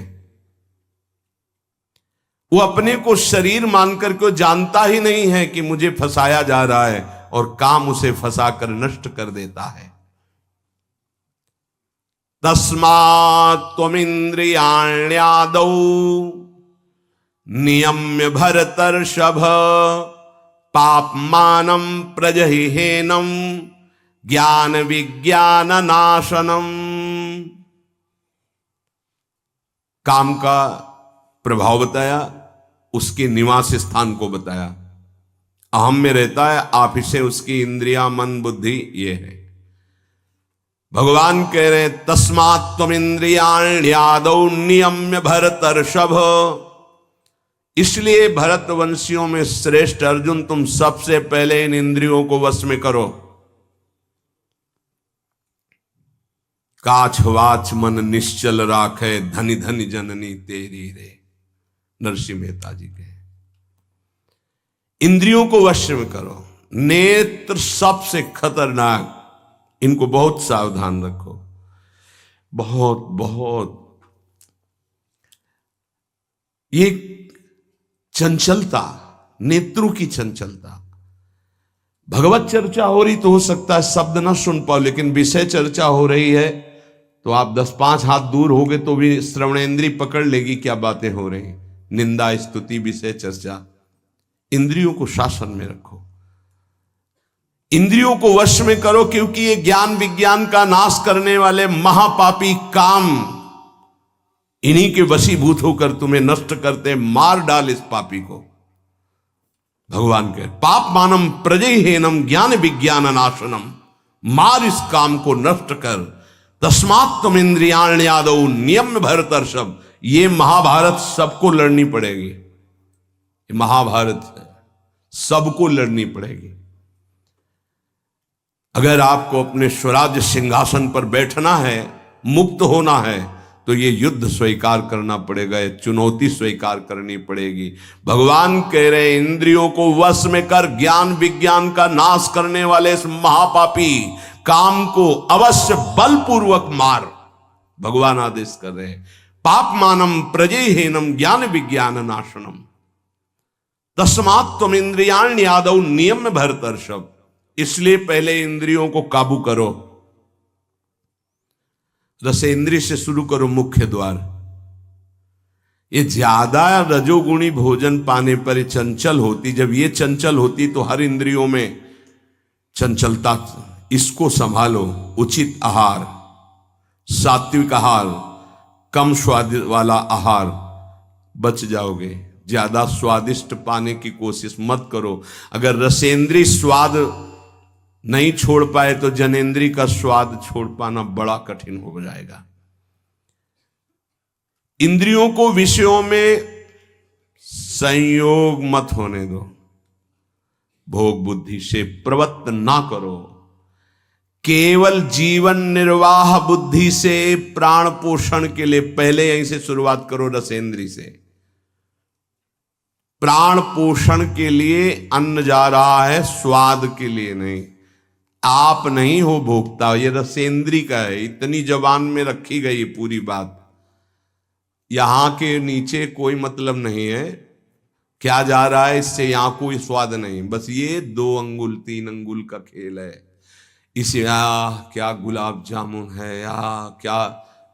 [SPEAKER 1] वो अपने को शरीर मानकर के जानता ही नहीं है कि मुझे फंसाया जा रहा है, और काम उसे फंसाकर नष्ट कर देता है। तस्मात् त्वमिन्द्रियाण्यादौ नियम्य भरतर्षभ, पापमानं प्रजहिहेनं ज्ञान विज्ञान नाशनम। काम का प्रभाव बताया, उसके निवास स्थान को बताया। अहम में रहता है, आप इसे उसकी इंद्रिया मन बुद्धि ये है। भगवान कह रहे हैं तस्मात् त्वमिन्द्रियाण्यादौ नियम्य भरतर्षभ। इसलिए भरतवंशियों में श्रेष्ठ अर्जुन, तुम सबसे पहले इन इंद्रियों को वश में करो। काछ वाच मन निश्चल राखे, धनी धनी जननी तेरी रे। नरसिंह मेहता जी के इंद्रियों को वश में करो। नेत्र सबसे खतरनाक, इनको बहुत सावधान रखो। बहुत बहुत ये चंचलता, नेत्रों की चंचलता। भगवत चर्चा हो रही तो हो सकता है शब्द ना सुन पाओ, लेकिन विषय चर्चा हो रही है तो आप 10-5 हाथ दूर हो गए तो भी श्रवणेंद्री पकड़ लेगी क्या बातें हो रही। निंदा स्तुति विषय चर्चा, इंद्रियों को शासन में रखो, इंद्रियों को वश में करो, क्योंकि ये ज्ञान विज्ञान का नाश करने वाले महापापी काम इन्हीं के वशीभूत होकर तुम्हें नष्ट करते। मार डाल इस पापी को। भगवान कहे पाप मानम प्रजहिहेनम ज्ञान विज्ञान नाशनम, मार इस काम को नष्ट कर। तस्मात् त्वमिन्द्रियाण्यादौ नियम्य भरतर्षभ। ये महाभारत सबको लड़नी पड़ेगी, ये महाभारत है, सबको लड़नी पड़ेगी। अगर आपको अपने स्वराज्य सिंहासन पर बैठना है, मुक्त होना है, तो ये युद्ध स्वीकार करना पड़ेगा, ये चुनौती स्वीकार करनी पड़ेगी। भगवान कह रहे इंद्रियों को वश में कर, ज्ञान विज्ञान का नाश करने वाले इस महापापी काम को अवश्य बलपूर्वक मार। भगवान आदेश कर रहे हैं पाप मानम प्रजहिहेनम ज्ञान विज्ञान नाशनम। तस्मात् त्वमिन्द्रियाण्यादौ नियम्य भरतर्षभ। इसलिए पहले इंद्रियों को काबू करो। रस इंद्रिय से शुरू करो, मुख्य द्वार। ये ज्यादा रजोगुणी भोजन पाने पर ये चंचल होती। जब ये चंचल होती तो हर इंद्रियों में चंचलता। इसको संभालो। उचित आहार, सात्विक आहार, कम स्वाद वाला आहार, बच जाओगे। ज्यादा स्वादिष्ट पाने की कोशिश मत करो। अगर रसेंद्री स्वाद नहीं छोड़ पाए तो जनेंद्री का स्वाद छोड़ पाना बड़ा कठिन हो जाएगा। इंद्रियों को विषयों में संयोग मत होने दो। भोग बुद्धि से प्रवृत्त ना करो। केवल जीवन निर्वाह बुद्धि से प्राण पोषण के लिए पहले यहीं से शुरुआत करो। रसेंद्री से प्राण पोषण के लिए अन्न जा रहा है, स्वाद के लिए नहीं। आप नहीं हो भोक्ता, ये रसेंद्री का है। इतनी जबान में रखी गई पूरी बात। यहां के नीचे कोई मतलब नहीं है क्या जा रहा है, इससे यहां कोई स्वाद नहीं। बस ये 2 अंगुल 3 अंगुल का खेल है। इसे क्या गुलाब जामुन है या क्या,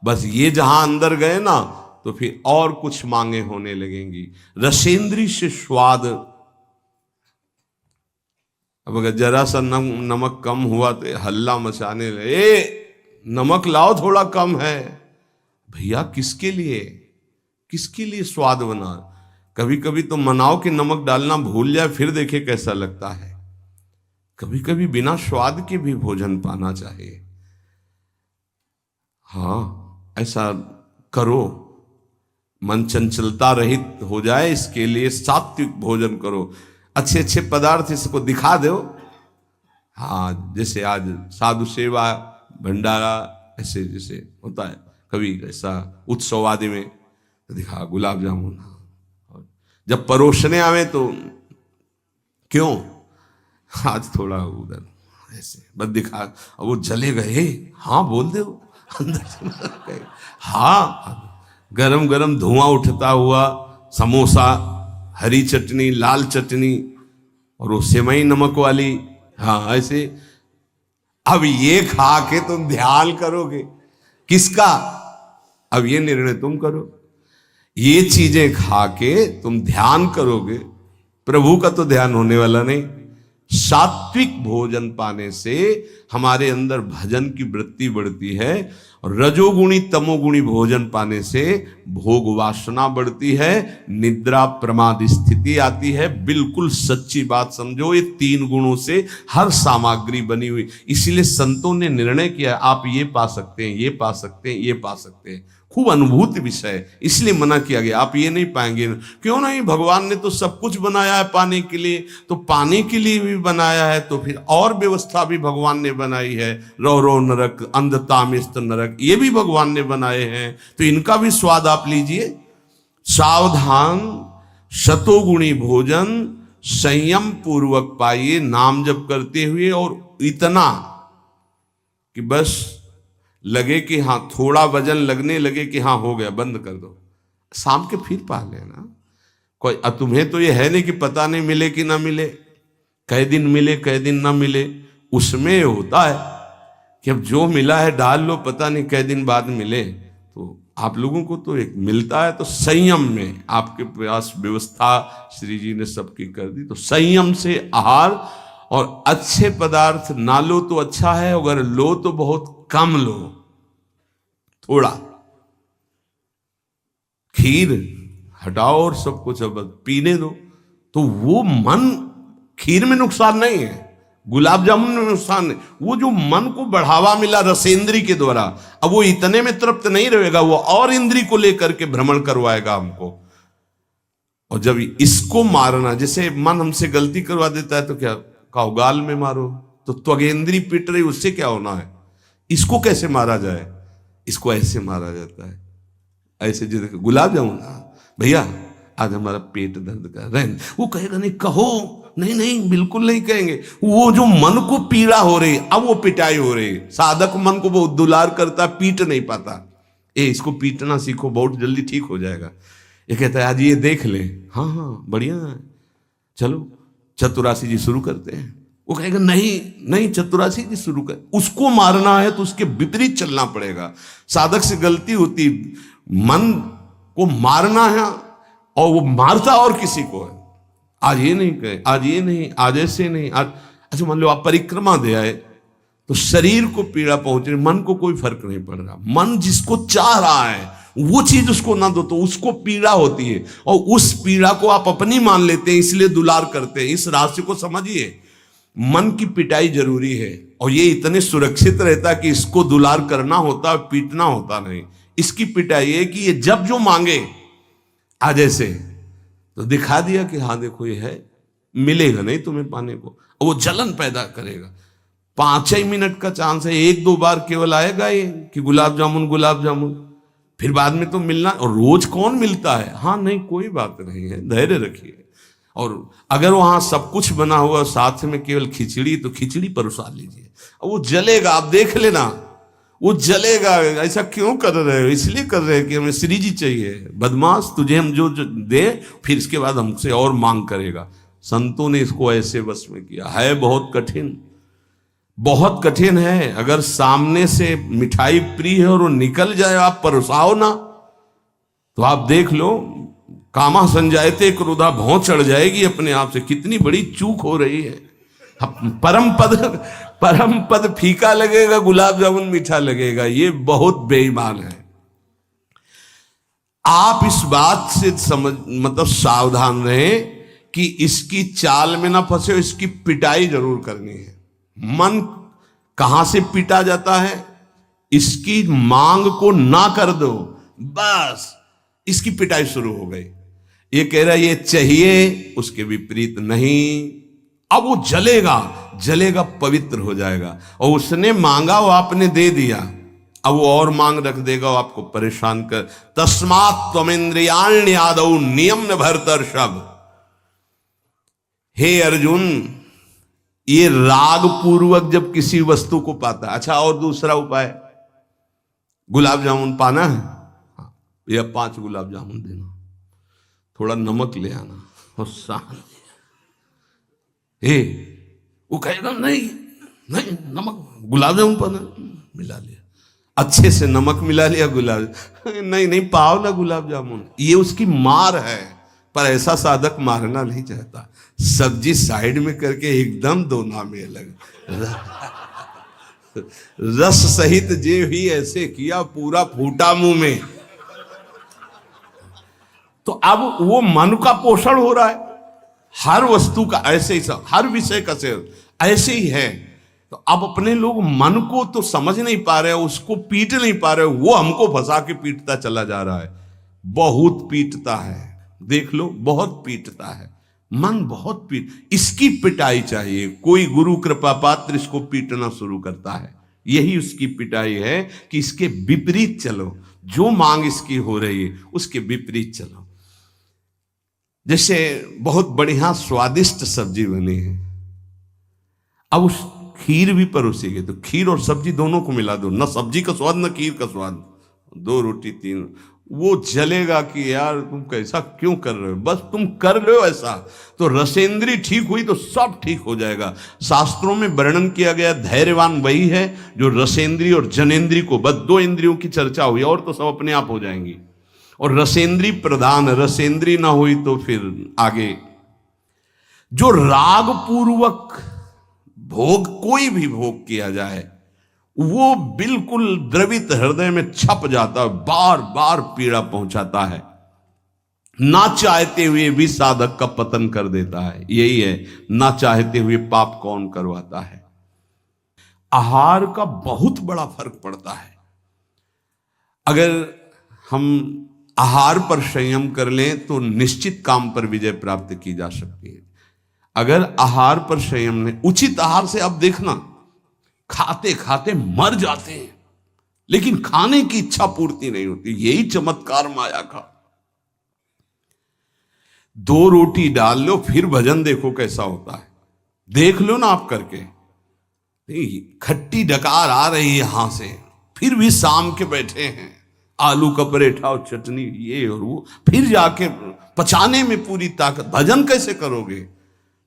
[SPEAKER 1] बस ये जहां अंदर गए ना तो फिर और कुछ मांगे होने लगेंगी। रसेंद्री से स्वाद। अब अगर जरा सा नमक कम हुआ तो हल्ला मचाने लगे, नमक लाओ थोड़ा कम है। भैया किसके लिए, किसके लिए स्वाद बना। कभी कभी तो मनाओ कि नमक डालना भूल जाए, फिर देखे कैसा लगता है। कभी कभी बिना स्वाद के भी भोजन पाना चाहिए। हाँ ऐसा करो, मन चंचलता रहित हो जाए, इसके लिए सात्विक भोजन करो। अच्छे अच्छे पदार्थ इसको दिखा दो। हाँ जैसे आज साधु सेवा भंडारा ऐसे जैसे होता है, कभी ऐसा उत्सव आदि में दिखा गुलाब जामुन। जब परोसने आवे तो क्यों आज थोड़ा उधर ऐसे बस दिखा, और वो जले गए। हाँ बोल दो अंदर से। हाँ गरम गरम धुआं उठता हुआ समोसा, हरी चटनी, लाल चटनी और वो सेवई नमक वाली। हाँ ऐसे। अब ये खा के तुम ध्यान करोगे किसका, अब ये निर्णय तुम करो। ये चीजें खा के तुम ध्यान करोगे, प्रभु का तो ध्यान होने वाला नहीं। सात्विक भोजन पाने से हमारे अंदर भजन की वृत्ति बढ़ती है, और रजोगुणी तमोगुणी भोजन पाने से भोग वासना बढ़ती है, निद्रा प्रमाद स्थिति आती है। बिल्कुल सच्ची बात समझो, ये 3 गुणों से हर सामग्री बनी हुई। इसीलिए संतों ने निर्णय किया आप ये पा सकते हैं, ये पा सकते हैं, ये पा सकते हैं। खूब अनुभूति विषय, इसलिए मना किया गया आप ये नहीं पाएंगे। क्यों नहीं, भगवान ने तो सब कुछ बनाया है पाने के लिए, तो पाने के लिए भी बनाया है, तो फिर और व्यवस्था भी भगवान ने बनाई है। रौ रौ नरक, अंधतामिस्त नरक, ये भी भगवान ने बनाए हैं, तो इनका भी स्वाद आप लीजिए। सावधान, शतोगुणी भोजन संयम पूर्वक पाइए, नाम जप करते हुए, और इतना कि बस लगे कि हाँ थोड़ा वजन लगने लगे कि हाँ हो गया, बंद कर दो, शाम के फिर पा लेना। कोई तुम्हें तो ये है नहीं कि पता नहीं मिले कि ना मिले, कै दिन मिले कै दिन ना मिले। उसमें होता है कि अब जो मिला है डाल लो, पता नहीं कै दिन बाद मिले। तो आप लोगों को तो एक मिलता है, तो संयम में आपके पास व्यवस्था श्री जी ने सबकी कर दी। तो संयम से आहार, और अच्छे पदार्थ ना लो तो अच्छा है, अगर लो तो बहुत कम लो, थोड़ा। खीर हटाओ और सब कुछ अब पीने दो, तो वो मन, खीर में नुकसान नहीं है, गुलाब जामुन में नुकसान नहीं, वो जो मन को बढ़ावा मिला रसेंद्री के द्वारा, अब वो इतने में तृप्त नहीं रहेगा, वो और इंद्री को लेकर के भ्रमण करवाएगा हमको। और जब इसको मारना, जैसे मन हमसे गलती करवा देता है तो क्या कहो गाल में मारो, तो त्वगेंद्री पिट रही, उससे क्या होना है। इसको कैसे मारा जाए, इसको ऐसे मारा जाता है, ऐसे। जैसे गुलाब जामुन, भैया आज हमारा पेट दर्द कर रहा है, वो कहेगा नहीं, कहो नहीं नहीं बिल्कुल नहीं कहेंगे। वो जो मन को पीड़ा हो रही, अब वो पिटाई हो रही। साधक मन को बहुत दुलार करता, पीट नहीं पाता। इसको पीटना सीखो, बहुत जल्दी ठीक हो जाएगा। ये कहता है आज ये देख ले, हाँ हाँ बढ़िया है, चलो चतुरासी जी शुरू करते हैं। वो कहेगा नहीं नहीं चतुरासी जी शुरू कर। उसको मारना है तो उसके विपरीत चलना पड़ेगा। साधक से गलती होती, मन को मारना है और वो मारता और किसी को है। आज ये नहीं कहे, आज ये नहीं, आज ऐसे नहीं, आज अच्छा मान लो आप परिक्रमा दे आए तो शरीर को पीड़ा पहुंच रही, मन को कोई फर्क नहीं पड़ रहा। मन जिसको चाह रहा है वो चीज उसको ना दो तो उसको पीड़ा होती है, और उस पीड़ा को आप अपनी मान लेते हैं, इसलिए दुलार करते हैं। इस रहस्य को समझिए, मन की पिटाई जरूरी है, और ये इतने सुरक्षित रहता है कि इसको दुलार करना होता है, पीटना होता नहीं। इसकी पिटाई है कि ये जब जो मांगे आज ऐसे तो दिखा दिया कि हाँ देखो ये है, मिलेगा नहीं तुम्हें पाने को, और वो जलन पैदा करेगा। 5 मिनट का चांस है, 1-2 बार केवल आएगा ये कि गुलाब जामुन गुलाब जामुन, फिर बाद में तो मिलना। और रोज कौन मिलता है? हाँ नहीं, कोई बात नहीं है, धैर्य रखिए। और अगर वहां सब कुछ बना हुआ साथ में केवल खिचड़ी, तो खिचड़ी परोसा लीजिए, और वो जलेगा, आप देख लेना वो जलेगा। ऐसा क्यों कर रहे हो? इसलिए कर रहे हैं कि हमें श्री जी चाहिए। बदमाश, तुझे हम जो दे फिर इसके बाद हमसे और मांग करेगा। संतों ने इसको ऐसे बस में किया है। बहुत कठिन, बहुत कठिन है। अगर सामने से मिठाई प्रिय है और वो निकल जाए, आप परोसाओ ना, तो आप देख लो कामा संजायते क्रोधा, भौं चढ़ जाएगी अपने आप से। कितनी बड़ी चूक हो रही है। परम पद फीका लगेगा, गुलाब जामुन मीठा लगेगा। ये बहुत बेईमान है। आप इस बात से समझ मतलब सावधान रहें कि इसकी चाल में ना फंसे, इसकी पिटाई जरूर करनी है। मन कहां से पीटा जाता है? इसकी मांग को ना कर दो, बस इसकी पिटाई शुरू हो गई। ये कह रहा है ये चाहिए, उसके विपरीत नहीं। अब वो जलेगा, जलेगा, पवित्र हो जाएगा। और उसने मांगा, वो आपने दे दिया, अब वो और मांग रख देगा, वो आपको परेशान कर। तस्मात् त्वमिन्द्रियाण्यादौ नियम्य भरतर्षभ। हे अर्जुन, ये राग पूर्वक जब किसी वस्तु को पाता है। अच्छा, और दूसरा उपाय, गुलाब जामुन पाना है, या 5 गुलाब जामुन देना, थोड़ा नमक ले आना और शांति। वो कहेगा नहीं नहीं, नमक गुलाब जामुन पाना, मिला लिया, अच्छे से नमक मिला लिया, गुलाब नहीं नहीं, पाओ ना गुलाब जामुन। ये उसकी मार है, पर ऐसा साधक मारना नहीं चाहता। सब्जी साइड में करके एकदम दोना में अलग रस सहित जे भी ऐसे किया, पूरा फूटा मुंह में। तो अब वो मन का पोषण हो रहा है। हर वस्तु का ऐसे ही, हर विषय का से ऐसे ही है। तो अब अपने लोग मन को तो समझ नहीं पा रहे, उसको पीट नहीं पा रहे, वो हमको फंसा के पीटता चला जा रहा है। बहुत पीटता है, देख लो, बहुत पीटता है मन, बहुत इसकी पिटाई चाहिए। कोई गुरु कृपा पात्र इसको पीटना शुरू करता है, यही उसकी पिटाई है कि इसके विपरीत चलो, जो मांग इसकी हो रही है उसके विपरीत चलो। जैसे बहुत बढ़िया स्वादिष्ट सब्जी बनी है, अब उस खीर भी परोसी गई, तो खीर और सब्जी दोनों को मिला दो, न सब्जी का स्वाद न खीर का स्वाद, 2 रोटी 3, वो जलेगा कि यार तुम कैसा क्यों कर रहे हो। बस तुम कर लो ऐसा, तो रसेंद्री ठीक हुई तो सब ठीक हो जाएगा। शास्त्रों में वर्णन किया गया धैर्यवान वही है जो रसेंद्री और जनेंद्री को, बस 2 इंद्रियों की चर्चा हुई, और तो सब अपने आप हो जाएंगी। और रसेंद्री प्रधान, रसेंद्री ना हुई तो फिर आगे जो राग पूर्वक भोग, कोई भी भोग किया जाए, वो बिल्कुल द्रवित हृदय में छप जाता है, बार बार पीड़ा पहुंचाता है, ना चाहते हुए भी साधक का पतन कर देता है। यही है, ना चाहते हुए पाप कौन करवाता है। आहार का बहुत बड़ा फर्क पड़ता है। अगर हम आहार पर संयम कर लें तो निश्चित काम पर विजय प्राप्त की जा सकती है। अगर आहार पर संयम नहीं, उचित आहार से अब देखना, खाते खाते मर जाते हैं, लेकिन खाने की इच्छा पूर्ति नहीं होती। यही चमत्कार माया का। 2 रोटी डाल लो, फिर भजन देखो कैसा होता है, देख लो ना आप करके। खट्टी डकार आ रही है यहां से, फिर भी शाम के बैठे हैं, आलू का पराठा और चटनी, ये और वो, फिर जाके पचाने में पूरी ताकत। भजन कैसे करोगे?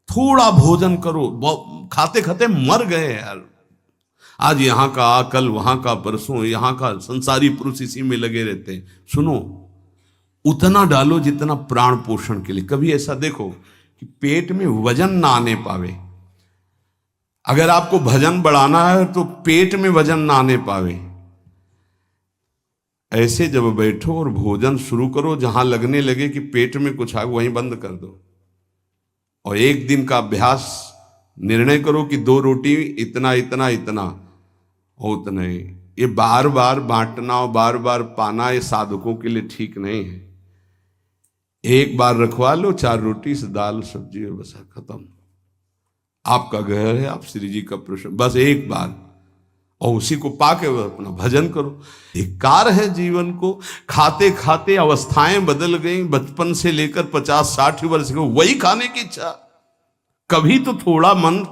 [SPEAKER 1] थोड़ा भोजन करो, खाते खाते मर गए यार। आज यहां का, कल वहां का, परसों यहां का, संसारी पुरुष इसी में लगे रहते हैं। सुनो, उतना डालो जितना प्राण पोषण के लिए। कभी ऐसा देखो कि पेट में वजन ना आने पावे। अगर आपको भजन बढ़ाना है तो पेट में वजन ना आने पावे। ऐसे जब बैठो और भोजन शुरू करो, जहां लगने लगे कि पेट में कुछ आ, वहीं बंद कर दो। और एक दिन का अभ्यास निर्णय करो कि 2 रोटी इतना इतना इतना हो, उतना ही। ये बार बार बांटना और बार बार पाना ये साधकों के लिए ठीक नहीं है। एक बार रखवा लो 4 रोटी से दाल सब्जी और बस खत्म। आपका घर है, आप श्री जी का प्रश्न, बस एक बार, और उसी को पाके अपना भजन करो। धिक्कार है जीवन को, खाते खाते अवस्थाएं बदल गई। बचपन से लेकर 50-60 वर्ष के वही खाने की इच्छा। कभी तो थोड़ा मन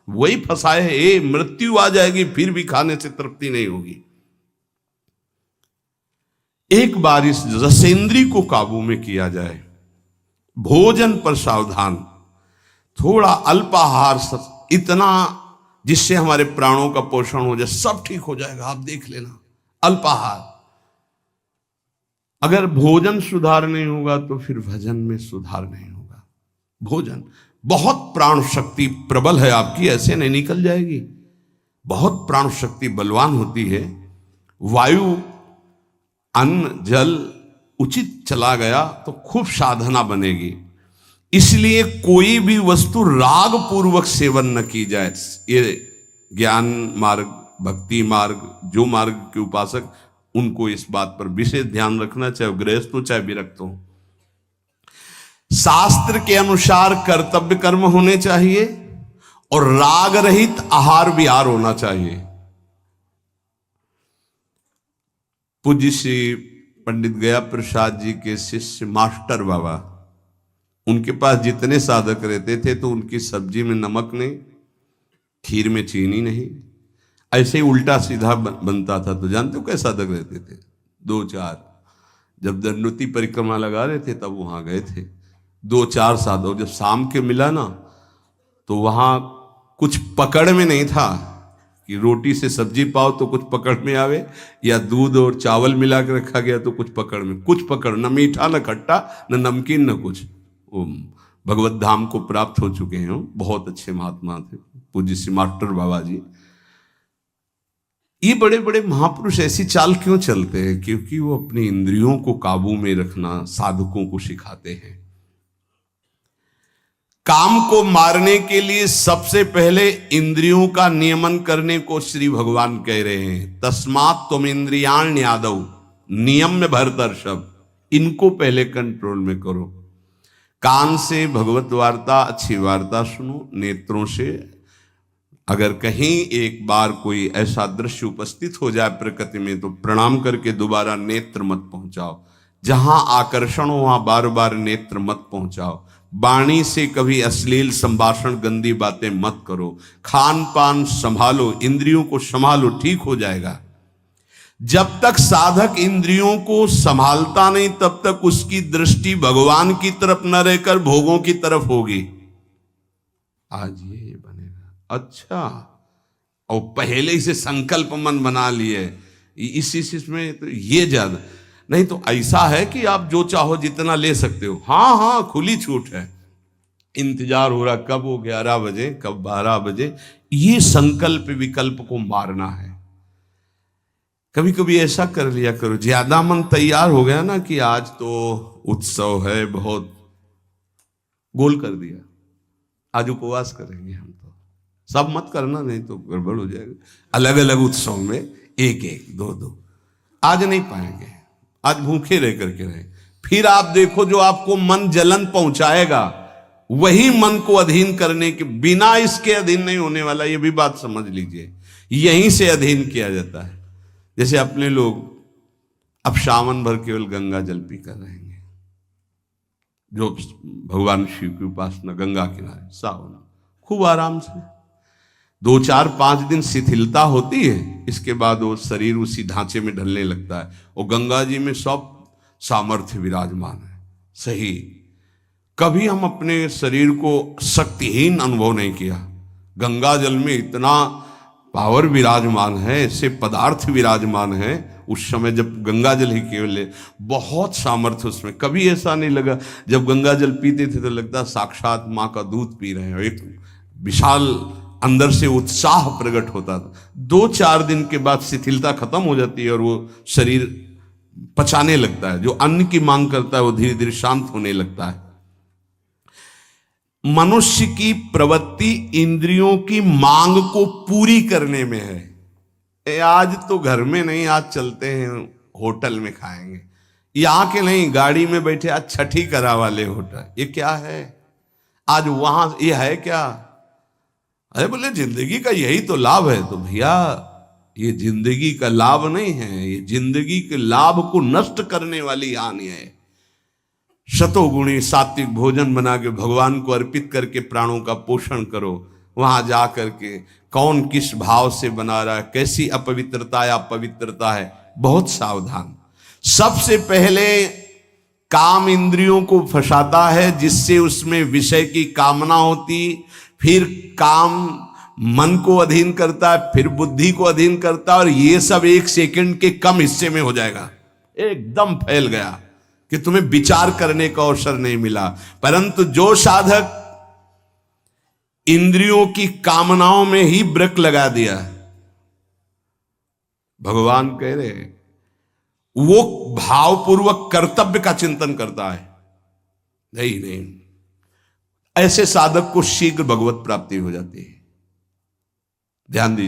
[SPEAKER 1] वही फंसाए है, मृत्यु आ जाएगी फिर भी खाने से तृप्ति नहीं होगी। एक बार इस रसेंद्री को काबू में किया जाए। भोजन पर सावधान, थोड़ा अल्पाहार, इतना जिससे हमारे प्राणों का पोषण हो जाए, सब ठीक हो जाएगा। आप देख लेना, अल्पाहार। अगर भोजन सुधार नहीं होगा तो फिर भजन में सुधार नहीं होगा। भोजन, बहुत प्राण शक्ति प्रबल है आपकी, ऐसे नहीं निकल जाएगी। बहुत प्राण शक्ति बलवान होती है। वायु, अन्न, जल उचित चला गया तो खूब साधना बनेगी। इसलिए कोई भी वस्तु राग पूर्वक सेवन न की जाए। ये ज्ञान मार्ग, भक्ति मार्ग, जो मार्ग के उपासक, उनको इस बात पर विशेष ध्यान रखना, चाहे गृहस्थ हो चाहे विरक्त हो। शास्त्र के अनुसार कर्तव्य कर्म होने चाहिए और राग रहित आहार विहार होना चाहिए। पूज्य श्री पंडित गया प्रसाद जी के शिष्य मास्टर बाबा, उनके पास जितने साधक रहते थे तो उनकी सब्जी में नमक नहीं, खीर में चीनी नहीं, ऐसे ही उल्टा सीधा बनता था। तो जानते हो कैसे साधक रहते थे? 2-4, जब दंडोती परिक्रमा लगा रहे थे तब वहां गए थे 2-4 साधक। जब शाम के मिला ना तो वहां कुछ पकड़ में नहीं था कि रोटी से सब्जी पाओ तो कुछ पकड़ में आवे, या दूध और चावल मिला के रखा गया तो कुछ पकड़ में, कुछ पकड़, न मीठा न खट्टा न नमकीन न कुछ। भगवत धाम को प्राप्त हो चुके हैं, बहुत अच्छे महात्मा थे पूज्य श्री मास्टर बाबा जी। ये बड़े बड़े महापुरुष ऐसी चाल क्यों चलते हैं? क्योंकि वो अपनी इंद्रियों को काबू में रखना साधकों को सिखाते हैं। काम को मारने के लिए सबसे पहले इंद्रियों का नियमन करने को श्री भगवान कह रहे हैं। तस्मात् त्वम इंद्रियाण् यादव नियम में भरतर्षभ, इनको पहले कंट्रोल में करो। कान से भगवत वार्ता, अच्छी वार्ता सुनो। नेत्रों से अगर कहीं एक बार कोई ऐसा दृश्य उपस्थित हो जाए प्रकृति में तो प्रणाम करके दोबारा नेत्र मत पहुंचाओ। जहां आकर्षण हो वहां बार बार नेत्र मत पहुंचाओ। वाणी से कभी अश्लील संभाषण, गंदी बातें मत करो। खान पान संभालो, इंद्रियों को संभालो, ठीक हो जाएगा। जब तक साधक इंद्रियों को संभालता नहीं तब तक उसकी दृष्टि भगवान की तरफ न रहकर भोगों की तरफ होगी। आज ये बनेगा, अच्छा, और पहले ही से संकल्प मन बना लिए इस में तो ये ज्यादा नहीं। तो ऐसा है कि आप जो चाहो जितना ले सकते हो। हाँ, खुली छूट है। इंतजार हो रहा कब वो 11 बजे, कब 12 बजे। ये संकल्प विकल्प को मारना है। कभी कभी ऐसा कर लिया करो, ज्यादा मन तैयार हो गया ना कि आज तो उत्सव है, बहुत गोल कर दिया, आज उपवास करेंगे हम, तो सब मत करना, नहीं तो गड़बड़ हो जाएगा। अलग अलग उत्सव में 1-1, 2-2 आज नहीं पाएंगे, आज भूखे रह करके रहे। फिर आप देखो जो आपको मन जलन पहुंचाएगा वही मन को अधीन करने के बिना इसके अधीन नहीं होने वाला। ये भी बात समझ लीजिए, यहीं से अधीन किया जाता है। जैसे अपने लोग अब सावन भर केवल गंगा जल पी कर रहेंगे, जो भगवान शिव की उपासना गंगा किनारे सावन खूब आराम से 2-4-5 दिन शिथिलता होती है, इसके बाद वो शरीर उसी ढांचे में ढलने लगता है। और गंगा जी में सब सामर्थ्य विराजमान है। सही, कभी हम अपने शरीर को शक्तिहीन अनुभव नहीं किया। गंगा जल में इतना पावर विराजमान है, ऐसे पदार्थ विराजमान है, उस समय जब गंगा जल ही केवल है, बहुत सामर्थ्य उसमें। कभी ऐसा नहीं लगा, जब गंगा जल पीते थे तो लगता साक्षात माँ का दूध पी रहे हैं। एक विशाल अंदर से उत्साह प्रकट होता था। 2-4 दिन के बाद शिथिलता खत्म हो जाती है और वो शरीर पचाने लगता है। जो अन्न की मांग करता है वो धीरे धीरे शांत होने लगता है। मनुष्य की प्रवृत्ति इंद्रियों की मांग को पूरी करने में है। आज तो घर में नहीं, आज चलते हैं होटल में खाएंगे, यहाँ के नहीं, गाड़ी में बैठे आज छठी करा वाले होटल, ये क्या है? आज वहां ये है क्या? अरे बोले जिंदगी का यही तो लाभ है। तो भैया ये जिंदगी का लाभ नहीं है, ये जिंदगी के लाभ को नष्ट करने वाली हानि है। शतोगुणी सात्विक भोजन बना के भगवान को अर्पित करके प्राणों का पोषण करो। वहां जा करके कौन किस भाव से बना रहा है, कैसी अपवित्रता या पवित्रता है, बहुत सावधान। सबसे पहले काम इंद्रियों को फंसाता है, जिससे उसमें विषय की कामना होती, फिर काम मन को अधीन करता है, फिर बुद्धि को अधीन करता है, और ये सब 1 सेकंड के कम हिस्से में हो जाएगा। एकदम फैल गया कि तुम्हें विचार करने का अवसर नहीं मिला। परंतु जो साधक इंद्रियों की कामनाओं में ही ब्रेक लगा दिया, भगवान कह रहे हैं, वो भावपूर्वक कर्तव्य का चिंतन करता है। नहीं, ऐसे साधक को शीघ्र भगवत प्राप्ति हो जाती है। ध्यान दीजिए।